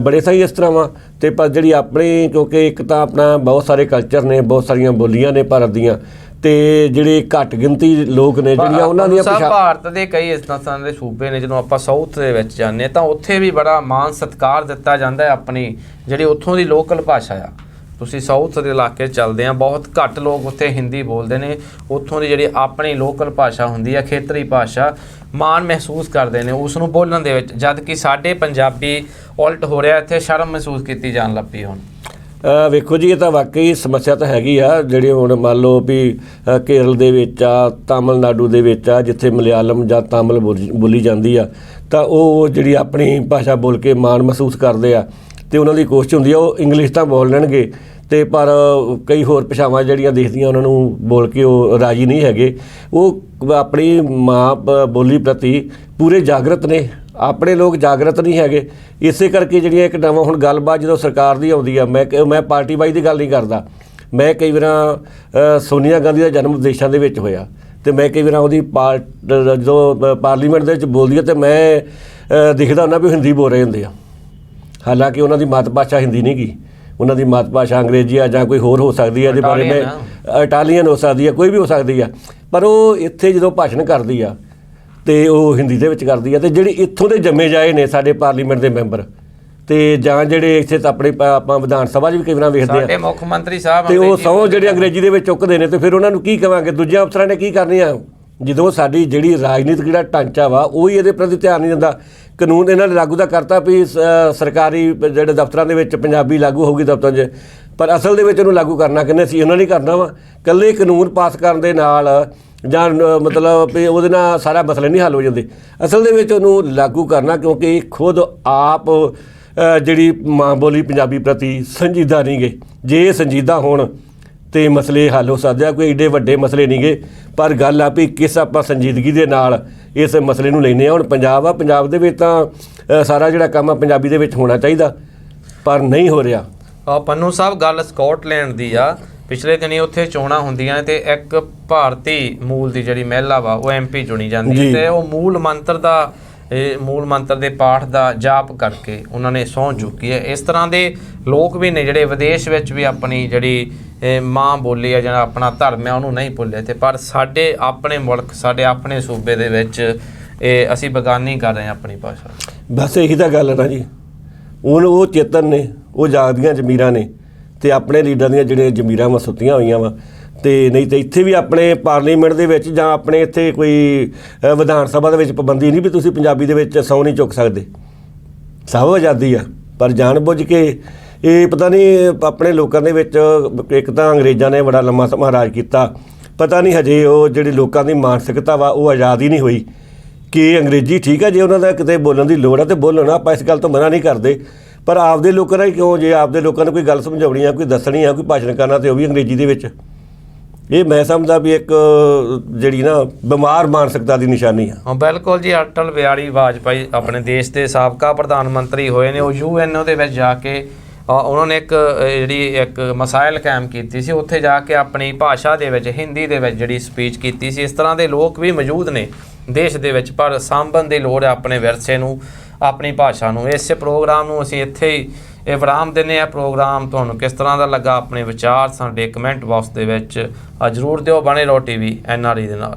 ਬੜੇ ਸਾਰੀ ਇਸ ਤਰ੍ਹਾਂ ਵਾ। ਅਤੇ ਪਰ ਜਿਹੜੀ ਆਪਣੀ, ਕਿਉਂਕਿ ਇੱਕ ਤਾਂ ਆਪਣਾ ਬਹੁਤ ਸਾਰੇ ਕਲਚਰ ਨੇ, ਬਹੁਤ ਸਾਰੀਆਂ ਬੋਲੀਆਂ ਨੇ ਭਾਰਤ ਦੀਆਂ, ਅਤੇ ਜਿਹੜੇ ਘੱਟ ਗਿਣਤੀ ਲੋਕ ਨੇ ਜਿਹੜੀਆਂ ਉਹਨਾਂ ਦੀਆਂ ਭਾਰਤ ਦੇ ਕਈ ਇਸ ਤਰ੍ਹਾਂ ਦੇ ਸੂਬੇ ਨੇ, ਜਦੋਂ ਆਪਾਂ ਸਾਊਥ ਦੇ ਵਿੱਚ ਜਾਂਦੇ ਤਾਂ ਉੱਥੇ ਵੀ ਬੜਾ ਮਾਣ ਸਤਿਕਾਰ ਦਿੱਤਾ ਜਾਂਦਾ ਹੈ ਆਪਣੀ ਜਿਹੜੀ ਉੱਥੋਂ ਦੀ ਲੋਕਲ ਭਾਸ਼ਾ ਆ। ਤੁਸੀਂ ਸਾਊਥ ਦੇ ਇਲਾਕੇ ਚੱਲਦੇ ਆ, ਬਹੁਤ ਘੱਟ ਲੋਕ ਉੱਥੇ ਹਿੰਦੀ ਬੋਲਦੇ ਨੇ। ਉੱਥੋਂ ਦੀ ਜਿਹੜੀ ਆਪਣੀ ਲੋਕਲ ਭਾਸ਼ਾ ਹੁੰਦੀ ਹੈ, ਖੇਤਰੀ ਭਾਸ਼ਾ, ਮਾਣ ਮਹਿਸੂਸ ਕਰਦੇ ਨੇ ਉਸ ਨੂੰ ਬੋਲਣ ਦੇ ਵਿੱਚ, ਜਦ ਕਿ ਸਾਡੇ ਪੰਜਾਬੀ ਉਲਟ ਹੋ ਰਿਹਾ, ਇੱਥੇ ਸ਼ਰਮ ਮਹਿਸੂਸ ਕੀਤੀ ਜਾਣ ਲੱਗ ਪਈ ਹੁਣ। ਵੇਖੋ ਜੀ, ਇਹ ਤਾਂ ਵਾਕਈ ਸਮੱਸਿਆ ਤਾਂ ਹੈਗੀ ਆ। ਜਿਹੜੇ ਹੁਣ ਮੰਨ ਲਓ ਵੀ ਕੇਰਲ ਦੇ ਵਿੱਚ ਆ, ਤਾਮਿਲਨਾਡੂ ਦੇ ਵਿੱਚ ਆ, ਜਿੱਥੇ ਮਲਿਆਲਮ ਜਾਂ ਤਾਮਿਲ ਬੋਲੀ ਜਾਂਦੀ ਆ, ਤਾਂ ਉਹ ਜਿਹੜੀ ਆਪਣੀ ਭਾਸ਼ਾ ਬੋਲ ਕੇ ਮਾਣ ਮਹਿਸੂਸ ਕਰਦੇ ਆ ਅਤੇ ਉਹਨਾਂ ਦੀ ਕੋਸ਼ਿਸ਼ ਹੁੰਦੀ ਆ ਉਹ ਇੰਗਲਿਸ਼ ਤਾਂ ਬੋਲ ਲੈਣਗੇ, ਅਤੇ ਪਰ ਕਈ ਹੋਰ ਭਾਸ਼ਾਵਾਂ ਜਿਹੜੀਆਂ ਦਿਖਦੀਆਂ ਉਹਨਾਂ ਨੂੰ ਬੋਲ ਕੇ ਉਹ ਰਾਜੀ ਨਹੀਂ ਹੈਗੇ। ਉਹ ਆਪਣੀ ਮਾਂ ਬੋਲੀ ਪ੍ਰਤੀ ਪੂਰੇ ਜਾਗਰਤ ਨੇ, ਆਪਣੇ ਲੋਕ ਜਾਗਰਤ ਨਹੀਂ ਹੈਗੇ। ਇਸੇ ਕਰਕੇ ਜਿਹੜੀਆਂ ਇੱਕ ਨਵਾਂ ਹੁਣ ਗੱਲਬਾਤ ਜਦੋਂ ਸਰਕਾਰ ਦੀ ਆਉਂਦੀ ਆ, ਮੈਂ ਪਾਰਟੀ ਵਾਈਜ਼ ਦੀ ਗੱਲ ਨਹੀਂ ਕਰਦਾ। ਮੈਂ ਕਈ ਵਾਰ ਸੋਨੀਆ ਗਾਂਧੀ ਦਾ ਜਨਮ ਵਿਦੇਸ਼ਾਂ ਦੇ ਵਿੱਚ ਹੋਇਆ, ਅਤੇ ਮੈਂ ਕਈ ਵਾਰ ਉਹਦੀ ਜਦੋਂ ਪਾਰਲੀਮੈਂਟ ਦੇ ਵਿੱਚ ਬੋਲਦੀ ਆ, ਅਤੇ ਮੈਂ ਦਿਖਦਾ ਹੁੰਦਾ ਵੀ ਉਹ ਹਿੰਦੀ ਬੋਲ ਰਹੇ ਹੁੰਦੇ ਆ। ਹਾਲਾਂਕਿ ਉਹਨਾਂ ਦੀ ਮਾਤ ਭਾਸ਼ਾ ਹਿੰਦੀ ਨਹੀਂ ਗੀ, ਉਹਨਾਂ ਦੀ ਮਾਤ ਭਾਸ਼ਾ ਅੰਗਰੇਜ਼ੀ ਆ ਜਾਂ ਕੋਈ ਹੋਰ ਹੋ ਸਕਦੀ ਹੈ, ਇਹਦੇ ਬਾਰੇ ਮੈਂ ਇਟਾਲੀਅਨ ਹੋ ਸਕਦੀ ਹੈ, ਕੋਈ ਵੀ ਹੋ ਸਕਦੀ ਆ, ਪਰ ਉਹ ਇੱਥੇ ਜਦੋਂ ਭਾਸ਼ਣ ਕਰਦੀ ਆ ਅਤੇ ਉਹ ਹਿੰਦੀ ਦੇ ਵਿੱਚ ਕਰਦੀ ਆ। ਅਤੇ ਜਿਹੜੇ ਇੱਥੋਂ ਦੇ ਜੰਮੇ ਜਾਏ ਨੇ ਸਾਡੇ ਪਾਰਲੀਮੈਂਟ ਦੇ ਮੈਂਬਰ, ਅਤੇ ਜਾਂ ਜਿਹੜੇ ਇੱਥੇ ਤਾਂ ਆਪਣੇ ਆਪਾਂ ਵਿਧਾਨ ਸਭਾ 'ਚ ਵੀ ਕਈ ਵਾਰ ਵੇਖਦੇ ਆ, ਸਾਡੇ ਮੁੱਖ ਮੰਤਰੀ ਸਾਹਿਬ, ਅਤੇ ਉਹ ਸਹੁੰ ਜਿਹੜੇ ਅੰਗਰੇਜ਼ੀ ਦੇ ਵਿੱਚ ਚੁੱਕਦੇ ਨੇ, ਅਤੇ ਫਿਰ ਉਹਨਾਂ ਨੂੰ ਕੀ ਕਹਾਂਗੇ? ਦੂਜਿਆਂ ਅਫਸਰਾਂ ਨੇ ਕੀ ਕਰਨੀ ਆ ਜਦੋਂ ਸਾਡੀ ਜਿਹੜੀ ਰਾਜਨੀਤਿਕ ਜਿਹੜਾ ਢਾਂਚਾ ਵਾ ਉਹ ਹੀ ਇਹਦੇ ਪ੍ਰਤੀ ਧਿਆਨ ਨਹੀਂ ਦਿੰਦਾ। ਕਾਨੂੰਨ ਇਹਨਾਂ ਨੇ ਲਾਗੂ ਤਾਂ ਕਰਤਾ ਵੀ ਸਰਕਾਰੀ ਜਿਹੜੇ ਦਫ਼ਤਰਾਂ ਦੇ ਵਿੱਚ ਪੰਜਾਬੀ ਲਾਗੂ ਹੋਊਗੀ ਦਫ਼ਤਰਾਂ 'ਚ, ਪਰ ਅਸਲ ਦੇ ਵਿੱਚ ਉਹਨੂੰ ਲਾਗੂ ਕਰਨਾ ਕਿਹਨੇ ਸੀ? ਉਹਨਾਂ ਨੇ ਕਰਨਾ ਵਾ। ਇਕੱਲੇ ਕਾਨੂੰਨ ਪਾਸ ਕਰਨ ਦੇ ਨਾਲ ਜਾਂ ਮਤਲਬ ਵੀ ਉਹਦੇ ਨਾਲ ਸਾਰਾ ਮਸਲੇ ਨਹੀਂ ਹੱਲ ਹੋ ਜਾਂਦੇ। ਅਸਲ ਦੇ ਵਿੱਚ ਉਹਨੂੰ ਲਾਗੂ ਕਰਨਾ, ਕਿਉਂਕਿ ਖੁਦ ਆਪ ਜਿਹੜੀ ਮਾਂ ਬੋਲੀ ਪੰਜਾਬੀ ਪ੍ਰਤੀ ਸੰਜੀਦਾ ਨਹੀਂ ਗੇ। ਜੇ ਸੰਜੀਦਾ ਹੋਣ ਅਤੇ ਮਸਲੇ ਹੱਲ ਹੋ ਸਕਦੇ ਆ, ਕੋਈ ਏਡੇ ਵੱਡੇ ਮਸਲੇ ਨਹੀਂ ਗੇ। ਪਰ ਗੱਲ ਆ ਵੀ ਕਿਸ ਆਪਾਂ ਸੰਜੀਦਗੀ ਦੇ ਨਾਲ ਇਸ ਮਸਲੇ ਨੂੰ ਲੈਂਦੇ ਹਾਂ। ਹੁਣ ਪੰਜਾਬ ਆ, ਪੰਜਾਬ ਦੇ ਵਿੱਚ ਤਾਂ ਸਾਰਾ ਜਿਹੜਾ ਕੰਮ ਆ ਪੰਜਾਬੀ ਦੇ ਵਿੱਚ ਹੋਣਾ ਚਾਹੀਦਾ, ਪਰ ਨਹੀਂ ਹੋ ਰਿਹਾ। ਪੰਨੂ ਸਾਹਿਬ, ਗੱਲ ਸਕਾਟਲੈਂਡ ਦੀ ਆ। ਪਿਛਲੇ ਦਿਨੀ ਉੱਥੇ ਚੋਣਾਂ ਹੁੰਦੀਆਂ ਅਤੇ ਇੱਕ ਭਾਰਤੀ ਮੂਲ ਦੀ ਜਿਹੜੀ ਮਹਿਲਾ ਵਾ ਉਹ MP ਚੁਣੀ ਜਾਂਦੀ ਹੈ, ਅਤੇ ਉਹ ਮੂਲ ਮੰਤਰ ਦੇ ਪਾਠ ਦਾ ਜਾਪ ਕਰਕੇ ਉਹਨਾਂ ਨੇ ਸਹੁੰ ਚੁੱਕੀ ਹੈ। ਇਸ ਤਰ੍ਹਾਂ ਦੇ ਲੋਕ ਵੀ ਨੇ ਜਿਹੜੇ ਵਿਦੇਸ਼ ਵਿੱਚ ਵੀ ਆਪਣੀ ਜਿਹੜੀ ਮਾਂ ਬੋਲੀ ਹੈ, ਜਿਹੜਾ ਆਪਣਾ ਧਰਮ ਹੈ, ਉਹਨੂੰ ਨਹੀਂ ਭੁੱਲੇ, ਅਤੇ ਪਰ ਸਾਡੇ ਆਪਣੇ ਮੁਲਕ, ਸਾਡੇ ਆਪਣੇ ਸੂਬੇ ਦੇ ਵਿੱਚ ਇਹ ਅਸੀਂ ਬੇਗਾਨੀ ਕਰ ਰਹੇ ਹਾਂ ਆਪਣੀ ਭਾਸ਼ਾ। ਬਸ ਇਹੀ ਤਾਂ ਗੱਲ ਹੈ ਨਾ ਜੀ। ਹੁਣ ਉਹ ਚੇਤਨ ਨੇ, ਉਹ ਜਾਗਦੀਆਂ ਜ਼ਮੀਰਾਂ ਨੇ, ਅਤੇ ਆਪਣੇ ਲੀਡਰਾਂ ਦੀਆਂ ਜਿਹੜੀਆਂ ਜ਼ਮੀਰਾਂ ਵਾ ਸੁੱਤੀਆਂ ਹੋਈਆਂ ਵਾ, ਤੇ ਨਹੀਂ ਤਾਂ ਇੱਥੇ ਵੀ ਆਪਣੇ ਪਾਰਲੀਮੈਂਟ ਦੇ ਵਿੱਚ ਜਾਂ ਆਪਣੇ ਇੱਥੇ ਕੋਈ ਵਿਧਾਨ ਸਭਾ ਦੇ ਵਿੱਚ ਪਾਬੰਦੀ ਨਹੀਂ ਵੀ ਤੁਸੀਂ ਪੰਜਾਬੀ ਦੇ ਵਿੱਚ ਸਹੁੰ ਨਹੀਂ ਚੁੱਕ ਸਕਦੇ। ਸਭ ਆਜ਼ਾਦੀ ਆ, ਪਰ ਜਾਣ-ਬੁੱਝ ਕੇ ਇਹ ਪਤਾ ਨਹੀਂ ਆਪਣੇ ਲੋਕਾਂ ਦੇ ਵਿੱਚ ਇੱਕ ਤਾਂ ਅੰਗਰੇਜ਼ਾਂ ਨੇ ਬੜਾ ਲੰਮਾ ਸਮਾਂ ਰਾਜ ਕੀਤਾ, ਪਤਾ ਨਹੀਂ ਹਜੇ ਉਹ ਜਿਹੜੀ ਲੋਕਾਂ ਦੀ ਮਾਨਸਿਕਤਾ ਵਾ ਉਹ ਆਜ਼ਾਦ ਹੀ ਨਹੀਂ ਹੋਈ ਕਿ ਅੰਗਰੇਜ਼ੀ ਠੀਕ ਹੈ, ਜੇ ਉਹਨਾਂ ਦਾ ਕਿਤੇ ਬੋਲਣ ਦੀ ਲੋੜ ਆ ਤੇ ਬੋਲਣ, ਆਪਾਂ ਇਸ ਗੱਲ ਤੋਂ ਮਨਾ ਨਹੀਂ ਕਰਦੇ, ਪਰ ਆਪਦੇ ਲੋਕਾਂ ਦਾ ਹੀ ਕਿਉਂ, ਜੇ ਆਪਦੇ ਲੋਕਾਂ ਨੂੰ ਕੋਈ ਗੱਲ ਸਮਝਾਉਣੀ ਆ, ਕੋਈ ਦੱਸਣੀ ਆ, ਕੋਈ ਭਾਸ਼ਣ ਕਰਨਾ ਤੇ ਉਹ ਵੀ ਅੰਗਰੇਜ਼ੀ ਦੇ ਵਿੱਚ। ਇਹ ਮੈਂ ਸਮਝਦਾ ਵੀ ਇੱਕ ਜਿਹੜੀ ਨਾ ਬਿਮਾਰ ਮਾਨਸਿਕਤਾ ਦੀ ਨਿਸ਼ਾਨੀ ਆ। ਹਾਂ ਬਿਲਕੁਲ ਜੀ। ਅਟਲ ਬਿਹਾਰੀ ਵਾਜਪਾਈ ਆਪਣੇ ਦੇਸ਼ ਦੇ ਸਾਬਕਾ ਪ੍ਰਧਾਨ ਮੰਤਰੀ ਹੋਏ ਨੇ। ਉਹ UN ਦੇ ਵਿੱਚ ਜਾ ਕੇ ਉਹਨਾਂ ਨੇ ਇੱਕ ਮਸਾਇਲ ਕਾਇਮ ਕੀਤੀ ਸੀ, ਉੱਥੇ ਜਾ ਕੇ ਆਪਣੀ ਭਾਸ਼ਾ ਦੇ ਵਿੱਚ ਹਿੰਦੀ ਦੇ ਵਿੱਚ ਜਿਹੜੀ ਸਪੀਚ ਕੀਤੀ ਸੀ। ਇਸ ਤਰ੍ਹਾਂ ਦੇ ਲੋਕ ਵੀ ਮੌਜੂਦ ਨੇ ਦੇਸ਼ ਦੇ ਵਿੱਚ, ਪਰ ਸਾਂਭਣ ਦੀ ਲੋੜ ਹੈ ਆਪਣੇ ਵਿਰਸੇ ਨੂੰ, ਆਪਣੀ ਭਾਸ਼ਾ ਨੂੰ। ਇਸੇ ਪ੍ਰੋਗਰਾਮ ਨੂੰ ਅਸੀਂ ਇੱਥੇ ਹੀ ਇਹ ਵਿਰਾਮ ਦਿੰਦੇ ਹਾਂ। ਪ੍ਰੋਗਰਾਮ ਤੁਹਾਨੂੰ ਕਿਸ ਤਰ੍ਹਾਂ ਦਾ ਲੱਗਾ, ਆਪਣੇ ਵਿਚਾਰ ਸਾਡੇ ਕਮੈਂਟ ਬਾਕਸ ਦੇ ਵਿੱਚ ਜ਼ਰੂਰ ਦਿਓ। ਬਣੇ ਰਹੋ TV NRE ਦੇ ਨਾਲ।